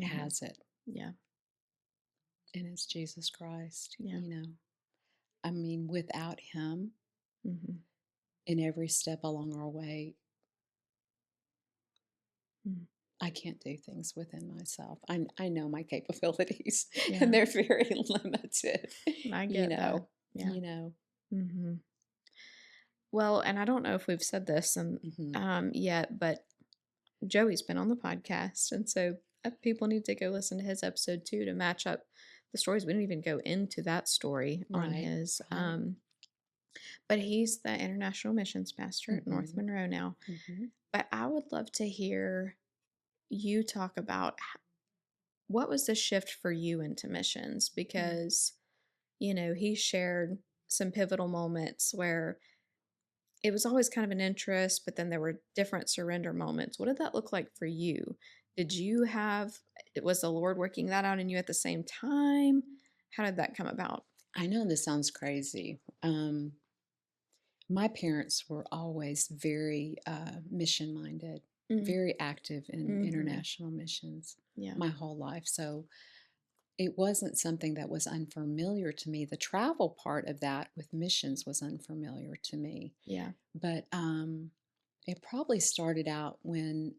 Mm-hmm. has it, Yeah. and it's Jesus Christ. Yeah. I mean, without him Mm-hmm. in every step along our way, Mm. I can't do things within myself. I know my capabilities and Yeah. they're very limited, I you get that. know, Yeah. you know. Mm-hmm. Well, and I don't know if we've said this and Hmm. yet, but Joey's been on the podcast, and so people need to go listen to his episode too to match up the stories. We didn't even go into that story on Right, his, right. but he's the international missions pastor at North Hmm. Monroe now. Hmm. But I would love to hear you talk about what was the shift for you into missions, because he shared some pivotal moments where it was always kind of an interest, but then there were different surrender moments. What did that look like for you? Did you have, was the Lord working that out in you at the same time? How did that come about? I know this sounds crazy. My parents were always very mission minded, Mm. very active in Mm-hmm. international missions Yeah. my whole life. So it wasn't something that was unfamiliar to me. The travel part of that with missions was unfamiliar to me. Yeah. But it probably started out when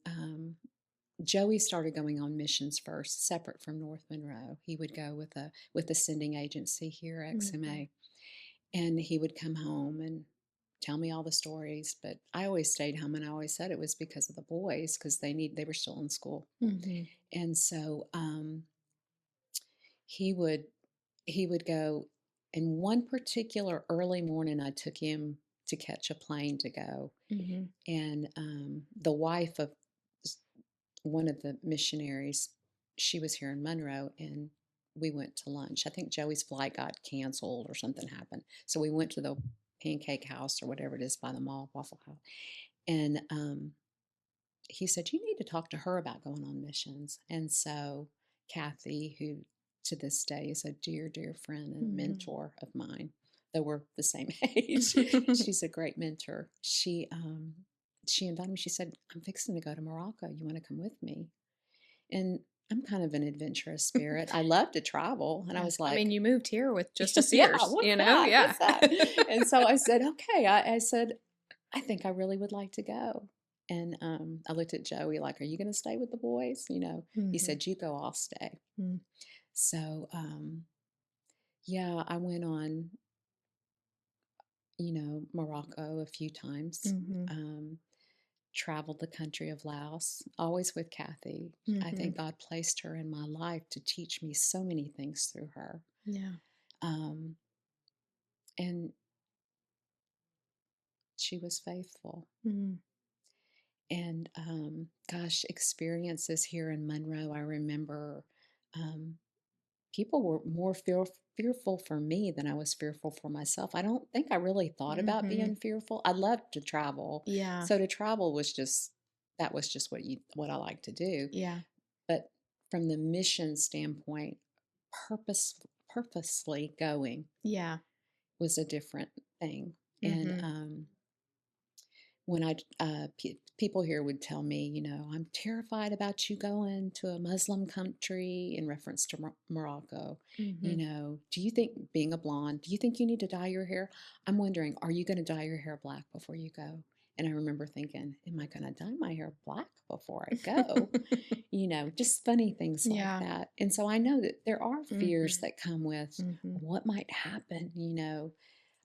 Joey started going on missions first, separate from North Monroe. He would go with a sending agency here, Mm-hmm. XMA, and he would come home and tell me all the stories. But I always stayed home, and I always said it was because of the boys, because they were still in school, Mm-hmm. and so he would he would go. And one particular early morning, I took him to catch a plane to go, Mm-hmm. and the wife of one of the missionaries, she was here in Monroe, and we went to lunch. I think Joey's flight got canceled or something happened. So we went to the pancake house or whatever it is by the mall, Waffle House. And he said, "You need to talk to her about going on missions." And so Kathy, who to this day is a dear, dear friend and Mm-hmm. mentor of mine, though we're the same age, she's a great mentor. She invited me. She said, "I'm fixing to go to Morocco. You want to come with me?" And I'm kind of an adventurous spirit. I love to travel. And I Yeah. was I mean, like, you moved here with just a yeah, Sears, what's that? Yeah. What's that? And so I said, okay. I said, I think I really would like to go. And I looked at Joey like, are you going to stay with the boys? He Mm-hmm. said, you go, I'll stay. Mm-hmm. So, yeah, I went on, Morocco a few times. Mm-hmm. Traveled the country of Laos, always with Kathy. I Mm-hmm. think God placed her in my life to teach me so many things through her. Yeah. Um, and she was faithful. Mm-hmm. And gosh, experiences here in Monroe, I remember um, people were more fearful for me than I was fearful for myself. I don't think I really thought about Mm-hmm. being fearful. I loved to travel. Yeah. So to travel was just, that was just what I like to do. Yeah. But from the mission standpoint, purposely going Yeah. was a different thing. And Mm-hmm. when people here would tell me, I'm terrified about you going to a Muslim country in reference to Morocco. Mm-hmm. Do you think, being a blonde, do you think you need to dye your hair? I'm wondering, are you going to dye your hair black before you go? And I remember thinking, am I going to dye my hair black before I go? Just funny things like Yeah. that. And so I know that there are fears Mm-hmm. that come with Mm-hmm. what might happen.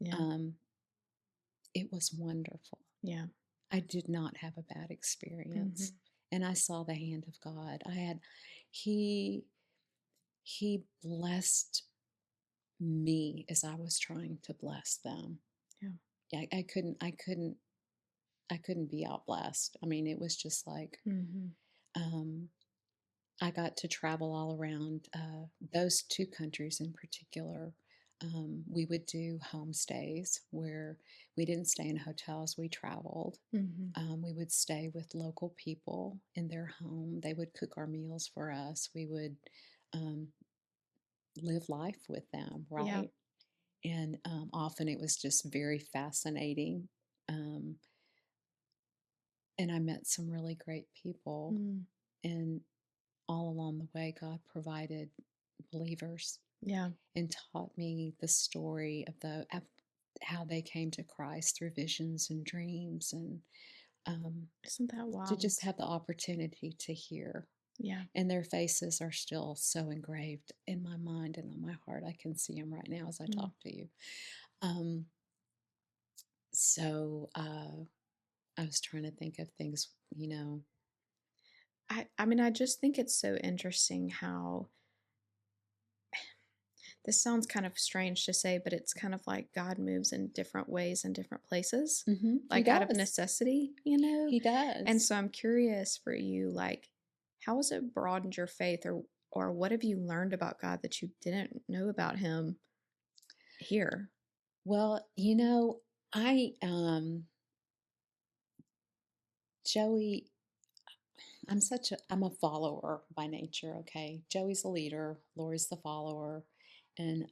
Yeah. Um, it was wonderful. Yeah. I did not have a bad Mm-hmm. experience. And I saw the hand of God. He blessed me as I was trying to bless them. Yeah. Yeah, I couldn't be out blessed. I mean, it was just like, um, I got to travel all around those two countries in particular. We would do homestays where we didn't stay in hotels, we traveled. We would stay with local people in their home. They would cook our meals for us. We would um, live life with them, Yeah. right? And often it was just very fascinating. Um, and I met some really great people. And all along the way, God provided believers Yeah. and taught me the story of how they came to Christ through visions and dreams, and Isn't that to just wild? have the opportunity to hear. Yeah. And their faces are still so engraved in my mind and on my heart. I can see them right now as I talk to you. Um, so I was trying to think of things, you know. I mean, I just think it's so interesting how this sounds kind of strange to say, but it's kind of like God moves in different ways in different places, He like out of does. necessity, you know? He And does. so I'm curious for you, like, how has it broadened your faith, or what have you learned about God that you didn't know about him here? Well, you know, I Joey, I'm a follower by nature, okay? Joey's a leader, Lori's the follower, and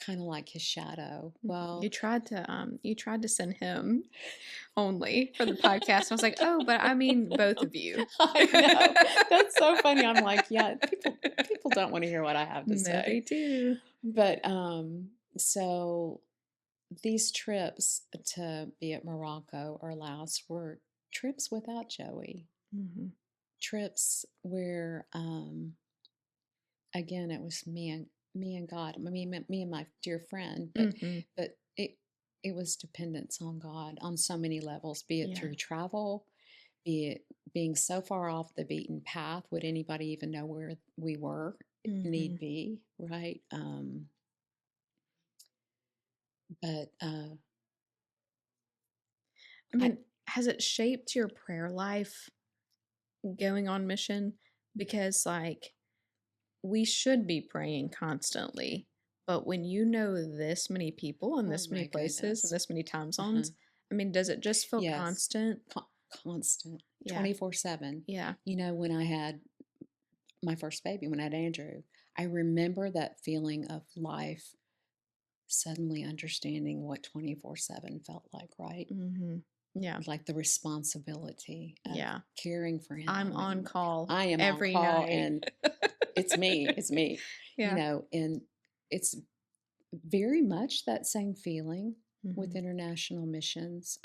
kind of like his shadow. Well, You tried to send him only for the podcast. I was like, oh, but I mean both of you. I know. That's so funny. I'm like, yeah, people don't want to hear what I have to No, they say. do. But so these trips to be at Morocco or Laos were trips without Joey. Trips where again it was me and God, me and my dear friend, but it was dependence on God on so many levels, be it Yeah. through travel, be it being so far off the beaten path, would anybody even know where we were? Need be, right? But I I mean, has it shaped your prayer life going on mission? Because, like, we should be praying constantly, but when you know this many people and oh this many my places and goodness. this many time Uh-huh. zones, I mean, does it just feel Yes. constant? Constant, Yeah. 24/7. Yeah. You know, when I had my first baby, when I had Andrew, I remember that feeling of life suddenly understanding what 24/7 felt like, right? Yeah. Like the responsibility of Yeah. caring for I'm him. on And call I am on every call, night. and it's me, you Yeah. know, and it's very much that same feeling with Mhm. international missions.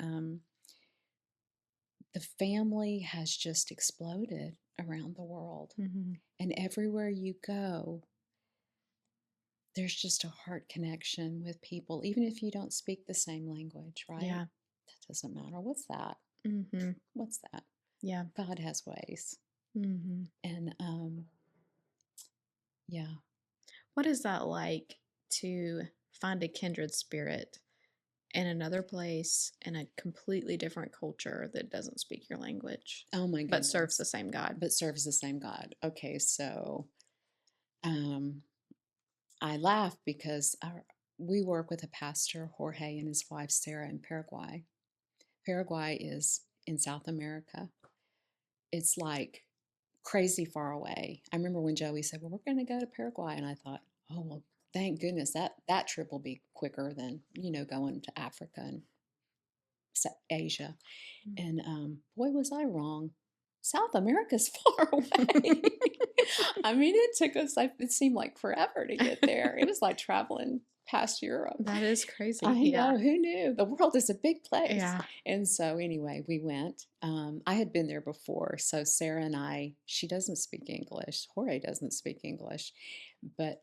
The family has just exploded around the world. Mhm. And everywhere you go, there's just a heart connection with people, even if you don't speak the same language, right? Yeah. That doesn't matter. What's that? Mhm. What's that? Yeah. God has ways. Mhm. And yeah. What is that like to find a kindred spirit in another place in a completely different culture that doesn't speak your language Oh my but serves the goodness. same God? But serves the same God. Okay, so um, I laugh because we work with a pastor, Jorge, and his wife, Sarah, in Paraguay. Paraguay is in South America. It's like crazy far away. I remember when Joey said, "Well, we're going to go to Paraguay," and I thought, "Oh well, thank goodness that trip will be quicker than going to Africa and Asia." And boy, was I wrong. South America's far away. I mean, it took us. It seemed like forever to get there. It was like traveling past Europe. That is crazy. I Yeah. know, who knew? The world is a big place. Yeah. And so, anyway, we went. I had been there before. So, Sarah and I, she doesn't speak English. Jorge doesn't speak English. But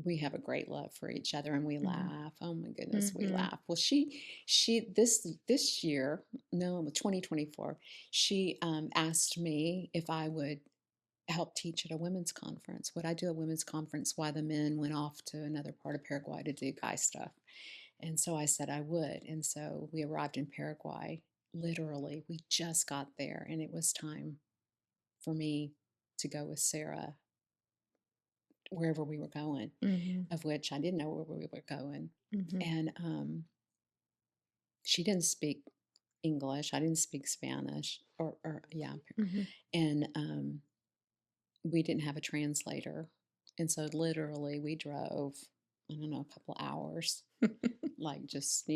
we have a great love for each other and we laugh. Oh my goodness, we laugh. Well, this year, no, 2024, she asked me if I would help teach at a women's conference. Would I do a women's conference while the men went off to another part of Paraguay to do guy stuff? And so I said I would. And so we arrived in Paraguay. Literally, we just got there, and it was time for me to go with Sarah wherever we were going, of which I didn't know where we were going. And she didn't speak English. I didn't speak Spanish, or yeah. And we didn't have a translator. And so literally we drove, I don't know, a couple hours, like just,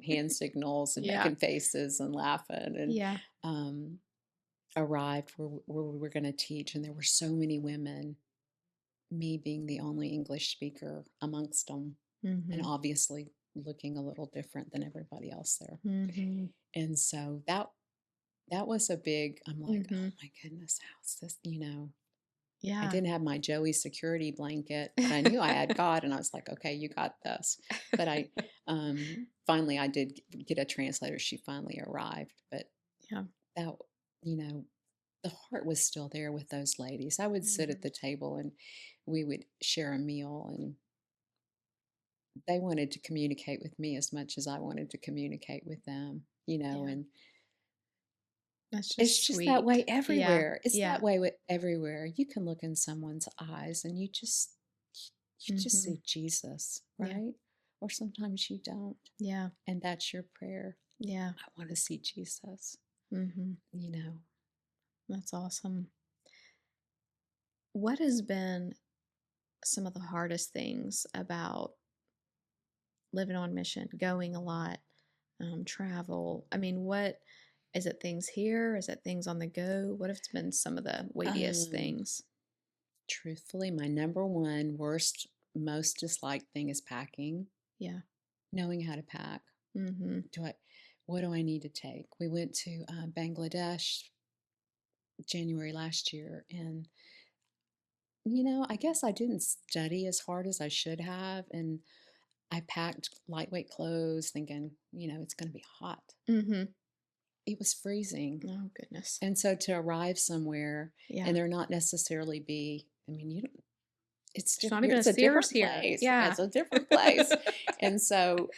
hand signals and making faces and laughing, and arrived where we were going to teach. And there were so many women, me being the only English speaker amongst them, and obviously looking a little different than everybody else there. And so that was a big, I'm like, oh my goodness, how's this, Yeah. I didn't have my Joey security blanket, but I knew I had God, and I was like, okay, you got this. But I finally I did get a translator. She finally arrived, but that, the heart was still there with those ladies. I would sit at the table and we would share a meal, and they wanted to communicate with me as much as I wanted to communicate with them, and that's just it's just that sweet. way everywhere. It's Yeah. that way with everywhere. You can look in someone's eyes and you just see Jesus, right? Or sometimes you don't. Yeah. And that's your prayer. Yeah. I want to see Jesus. That's awesome. What has been some of the hardest things about living on mission, going a lot, travel? I mean, what is it? Things here? Is it things on the go? What have been some of the weightiest things? Truthfully, my number one worst, most disliked thing is packing. Yeah. Knowing how to pack. What do I need to take? We went to Bangladesh January last year, and I guess I didn't study as hard as I should have, and I packed lightweight clothes thinking, it's going to be hot. It was freezing. Oh, goodness. And so to arrive somewhere and there not necessarily be, you don't, it's not even it's a Sears different here. place. Yeah. It's a different place. And so,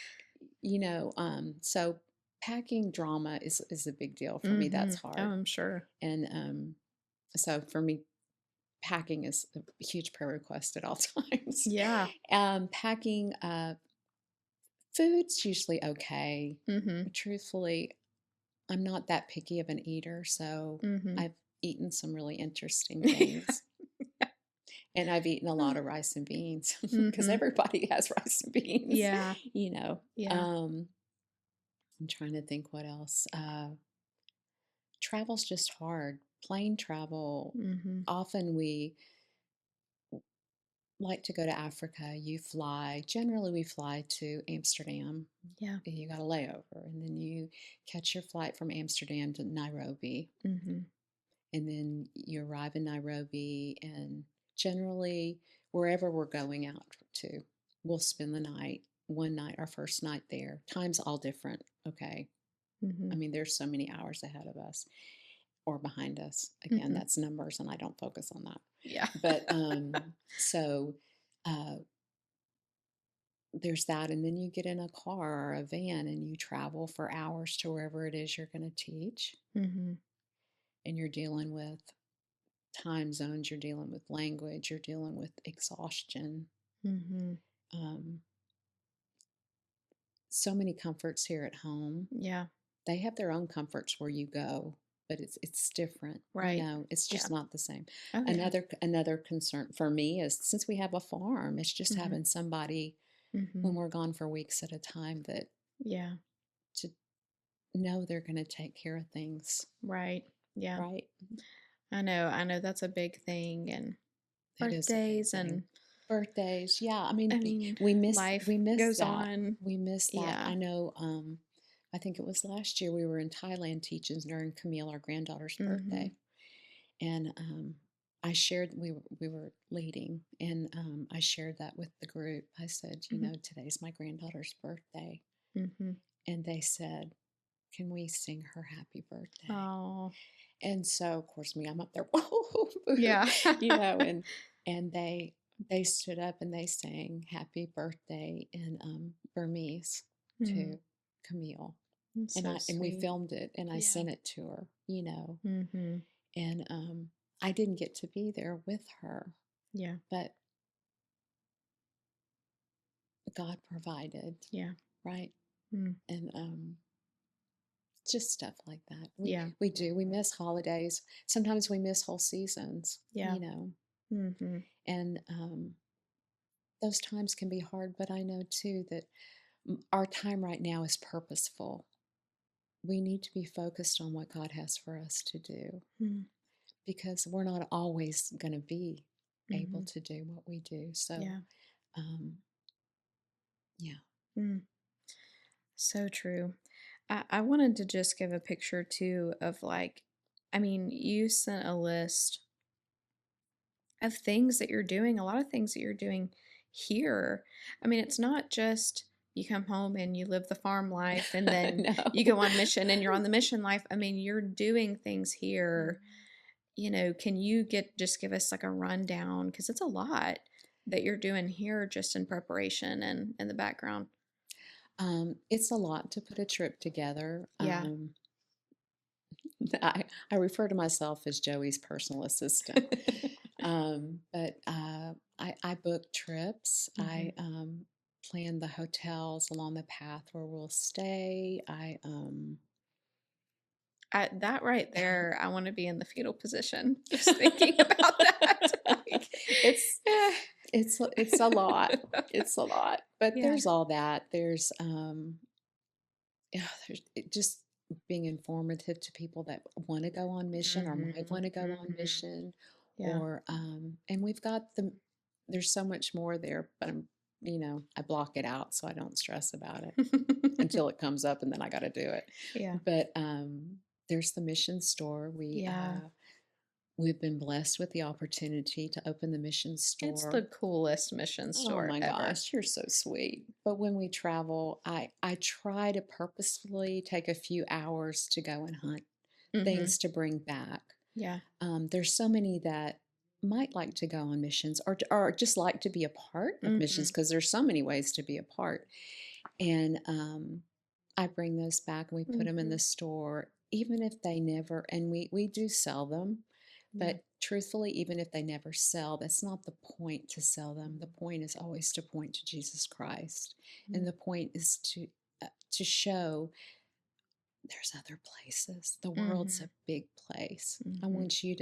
so packing drama is a big deal for me. That's hard. Oh, I'm sure. And so for me, packing is a huge prayer request at all times. Yeah. Packing food's usually okay. Truthfully, I'm not that picky of an eater, so I've eaten some really interesting things. And I've eaten a lot of rice and beans because everybody has rice and beans. Yeah. Yeah. I'm trying to think what else. Travel's just hard. Plane travel. Often we like to go to Africa. You fly. Generally, we fly to Amsterdam. Yeah. You got a layover, and then you catch your flight from Amsterdam to Nairobi. And then you arrive in Nairobi, and generally, wherever we're going out to, we'll spend the night, one night, our first night there. Time's all different, okay? There's so many hours ahead of us or behind us. Again, that's numbers, and I don't focus on that. Yeah. But so there's that, and then you get in a car or a van, and you travel for hours to wherever it is you're going to teach. And you're dealing with time zones, you're dealing with language, you're dealing with exhaustion. So many comforts here at home. Yeah. They have their own comforts where you go, but it's different. Right. It's just not the same. Oh, another concern for me is, since we have a farm, it's just having somebody when we're gone for weeks at a time that to know they're going to take care of things. Right. Yeah. Right. I know that's a big thing. And birthdays and birthdays. Yeah. We miss goes that. on. We miss that. Yeah. I know. I think it was last year we were in Thailand teaching during Camille, our granddaughter's birthday, and I shared we were leading, and I shared that with the group. I said, today's my granddaughter's birthday, and they said, "Can we sing her happy birthday?" Oh. And so, of course, I'm up there, whoa, Yeah. and they stood up and they sang "Happy Birthday" in Burmese Mm, to Camille, that's and so we sweet. filmed it and I Yeah. sent it to her, Mm-hmm. and I didn't get to be there with her, Yeah. but God provided, Yeah. right? Mm, And just stuff like that. yeah. We miss holidays. Sometimes we miss whole seasons, Yeah. Mm-hmm. and those times can be hard. But I know too that our time right now is purposeful. We need to be focused on what God has for us to do Mm, because we're not always going to be able mm-hmm. to do what we do. So, Yeah. um, yeah. Mm, so true. I wanted to just give a picture too of like, I mean, you sent a list of things that you're doing, a lot of things that you're doing here. I mean, it's not just you come home and you live the farm life and then you No. go on mission and you're on the mission life. I mean, you're doing things Mm. here. Can you just give us like a rundown? Because it's a lot that you're doing here just in preparation and in the background. It's a lot to put a trip together. Yeah. I refer to myself as Joey's personal assistant. But I book trips. Hmm. I plan the hotels along the path where we'll stay. That right there, I want to be in the fetal position. Just thinking about that. Like, it's eh. it's a lot. It's a lot. But Yeah. there's all that. Yeah, there's just being informative to people that want to go on mission or might Hmm. want to go on Hmm. mission, Yeah. or and we've got there's so much more there, but I block it out so I don't stress about it until it comes up and then I got to do it. Yeah. But there's the mission store. Yeah. We've been blessed with the opportunity to open the mission It's the store. coolest mission Oh store my ever. gosh, you're so sweet. But when we travel, I try to purposefully take a few hours to go and hunt Hmm. things to bring back. Yeah. There's so many that might like to go on missions or just like to be a part of missions Hmm. because there's so many ways to be a part. And I bring those back and we put them in the Hmm. store, even if they never, and we do sell them. Yeah. But truthfully, even if they never sell, that's not the point to sell them. The point is always to point to Jesus Christ, and the point is to show there's other places. The world's Hmm. a big place. I Hmm. want you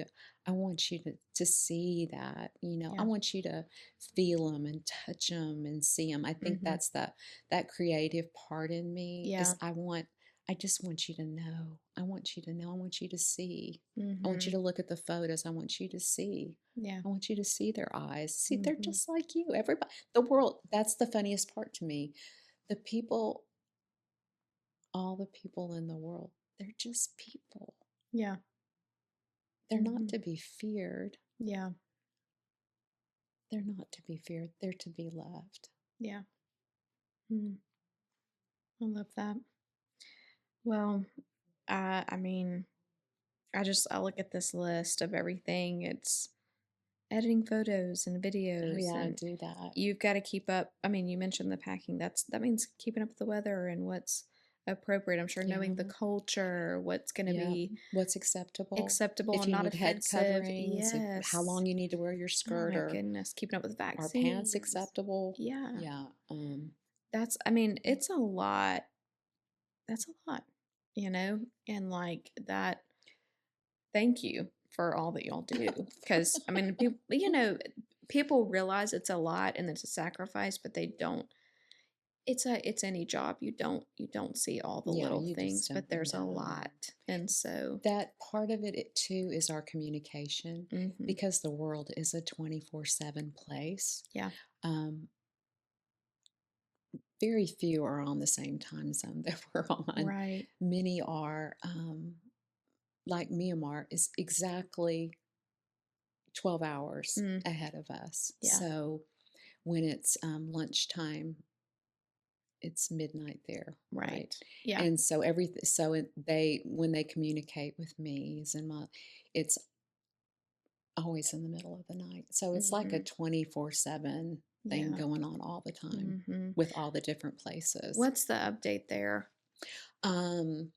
to see that. I Yeah. want you to feel them and touch them and see them. I think Hmm. that's that creative part in me is Yeah. I just want you to know. I want you to know. I want you to see. I want you Hmm. to look at the photos. I want you to see. Yeah. I want you to see their eyes. See, they're Hmm. just like you. Everybody, the world, that's the funniest part to me. The people, all the people in the world, they're just people. Yeah. They're not Hmm. to be feared. Yeah. They're not to be feared. They're to be loved. Yeah. Mm. I love that. Well, I mean, I look at this list of everything. It's editing photos and Oh videos, yeah, I and do that. you've got to keep up. I mean, you mentioned the packing. That means keeping up with the weather and what's appropriate. I'm sure knowing the Yeah, culture, what's going to yeah. be What's acceptable? acceptable If and you not need head offensive. coverings, if how Yes. long you need to wear your Oh skirt, my or goodness, keeping up with are pants vaccines. acceptable? Yeah. Yeah. I mean, it's a lot. That's a lot, and like that. Thank you for all that y'all do. Because, I mean, people realize it's a lot and it's a sacrifice, but they don't. It's any job. You don't see all the Yeah, little you things, just don't but there's a know. lot. And so, That part of it too is our communication mhm, because the world is a 24/7 place. yeah, Um, Very few are on the same time zone that we're on. right. Many are, like Myanmar, is exactly 12 hours Mm, ahead of us. yeah. So when it's lunchtime, it's midnight there, right? Right. Yeah. And so when they communicate with me, it's always in the middle of the night. So it's like a Mhm. 24/7 thing Yeah. going on all the time Mhm. with all the different places. What's the update there? Um,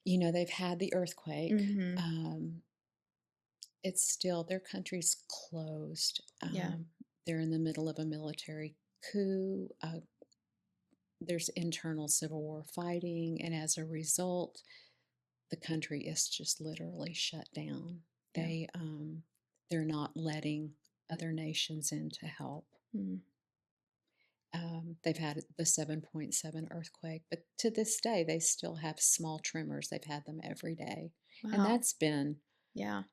they've had the earthquake. Mhm. It's still their country's closed. Yeah. They're in the middle of a military coup. There's internal civil war fighting, and as a result, the country is just literally shut down. Yeah. They're not letting other nations in to help. Mm. They've had the 7.7 earthquake, but to this day, they still have small tremors. They've had them every day. And Wow. that's been Yeah.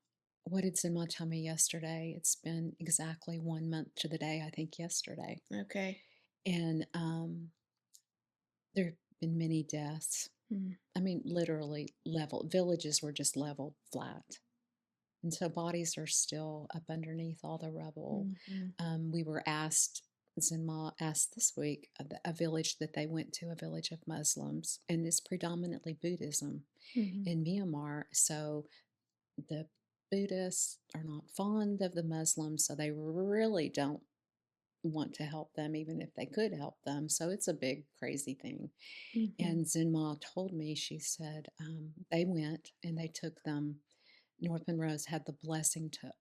what it's in my tummy yesterday. It's been exactly 1 month to the day, I think, yesterday. Okay. And there have been many deaths. Mm. I mean, literally villages were just leveled flat. And so bodies are still up underneath all the rubble. Mhm. We were asked, Zinma asked this week, a village that they went to, a village of Muslims, and it's predominantly Buddhism Mhm. in Myanmar. So the Buddhists are not fond of the Muslims, so they really don't want to help them, even if they could help them. So it's a big, crazy thing. Mhm. And Zinma told me, she said, they went and they took them. North Monroe's had the blessing to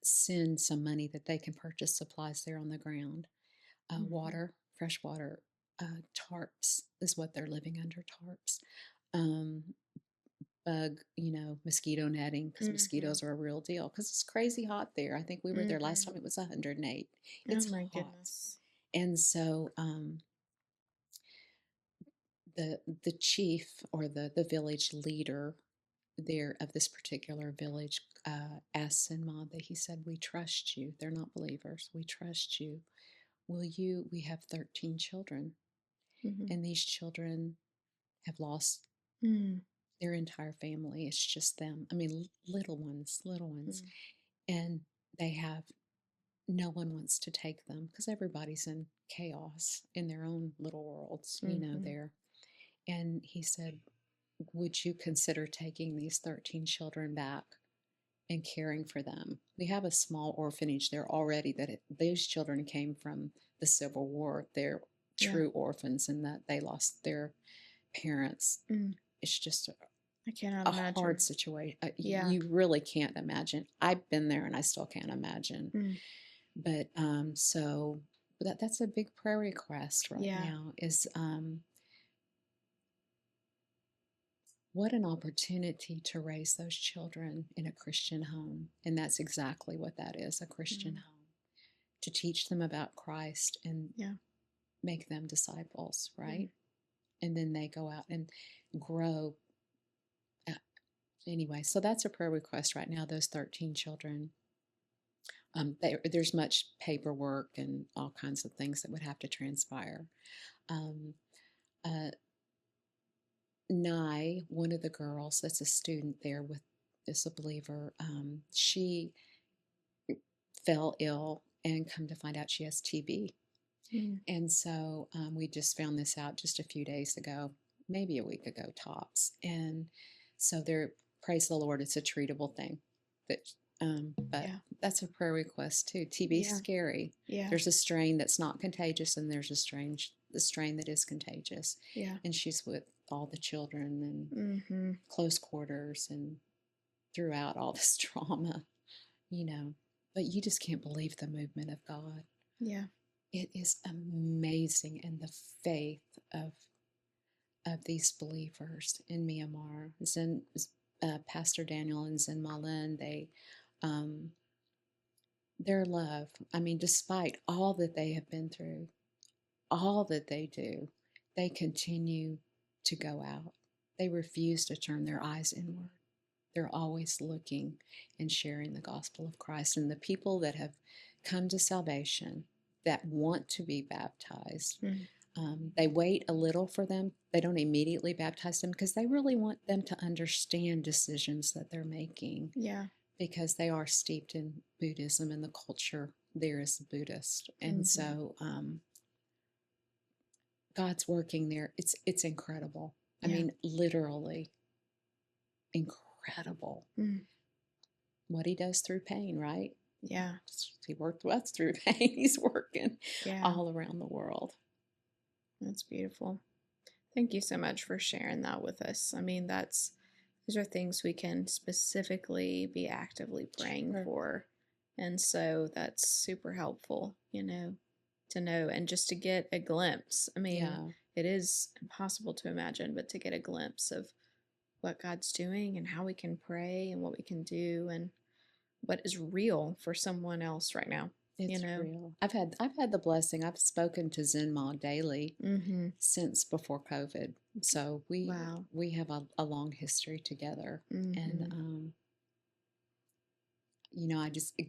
send some money that they can purchase supplies there on the ground. Mhm. Water, fresh water, tarps is what they're living under, tarps. Um, mosquito netting, because Mhm. mosquitoes are a real deal, because it's crazy hot there. I think we were there last Mhm. time, it was 108. Oh It's my hot. goodness. And so the chief, or the village leader there of this particular village, asked Sinma, that he said, "We trust you. They're not believers. We trust you. We have 13 children, Mhm. and these children have lost Mm. their entire family. It's just them. I mean, little ones, little ones. Mm. And they have no one wants to take them, because everybody's in chaos in their own little worlds, Mhm. there." And he said, "Would you consider taking these 13 children back and caring for them? We have a small orphanage there already, those children came from the Civil War. They're Yeah. true orphans in that they lost their parents. Mm. It's just I cannot a hard imagine. situation. Yeah. You really can't imagine. I've been there and I still can't imagine. Mm. But that's a big prayer request right Yeah. now, is what an opportunity to raise those children in a Christian home. And that's exactly what that is, a Christian Mm. home. To teach them about Christ and Yeah. make them disciples, Mm. right? And then they go out and grow. Anyway, so that's a prayer request right now, those 13 children. There's much paperwork and all kinds of things that would have to transpire. Um, uh, Nye, one of the girls that's a student there with is a believer, she fell ill, and come to find out she has TB. Mm. And so we just found this out just a few days ago, maybe a week ago tops. And so praise the Lord, it's a treatable thing. But Yeah. that's a prayer request too. TB is Yeah. scary. Yeah. There's a strain that's not contagious, and there's the strain that is contagious. Yeah. And she's with all the children and Mhm. close quarters and throughout all this trauma, you know. But you just can't believe the movement of God. Yeah. It is amazing, and the faith of these believers in Myanmar. Pastor Daniel and Zen Malin, um, their love. I mean, despite all that they have been through, all that they do, they continue to go out. They refuse to turn their eyes inward. They're always looking and sharing the gospel of Christ. And the people that have come to salvation, that want to be baptized, Mm. they wait a little for them. They don't immediately baptize them, because they really want them to understand decisions that they're making, Yeah. because they are steeped in Buddhism, and the culture there is Buddhist. And Mhm. so God's working there. It's incredible. I mean, literally incredible. What he does through pain, right? Yeah. He worked with us through pain. He's working all around the world. That's beautiful. Thank you so much for sharing that with us. I mean, those are things we can specifically be actively praying for. And so that's super helpful, to know and just to get a glimpse. I mean, it is impossible to imagine, but to get a glimpse of what God's doing and how we can pray and what we can do and what is real for someone else right now. It's real. I've had the blessing. I've spoken to Zenma daily since before COVID. So we have a long history together. And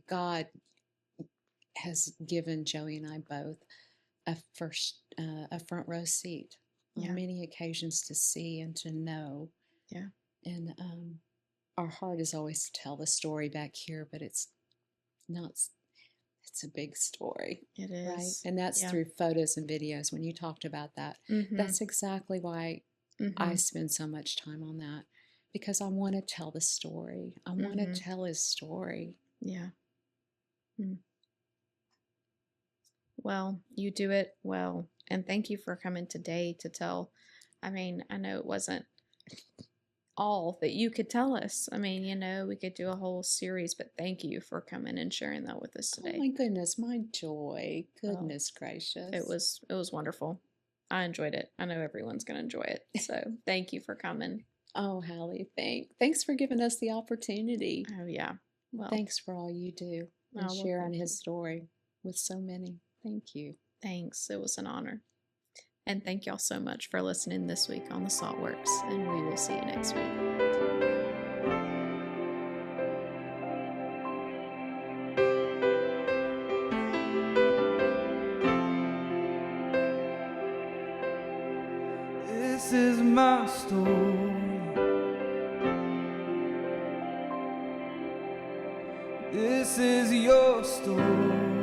God has given Joey and I both a front row seat on many occasions to see and to know. Yeah. And our heart is always to tell the story back here, but it's not. It's a big story. It is. Right? And that's through photos and videos. When you talked about that, that's exactly why I spend so much time on that, because I want to tell the story. I want to tell his story. Yeah. Well, you do it well. And thank you for coming today to tell. I mean, I know it wasn't all that you could tell us. I mean, we could do a whole series, but thank you for coming and sharing that with us today. Oh my goodness, my joy. Goodness gracious. It was wonderful. I enjoyed it. I know everyone's going to enjoy it. So thank you for coming. Oh, Hallie, thanks for giving us the opportunity. Oh, yeah. Well, thanks for all you do and sharing his story with so many. Thank you. Thanks. It was an honor. And thank y'all so much for listening this week on The Saltworks, and we will see you next week. This is my story. This is your story.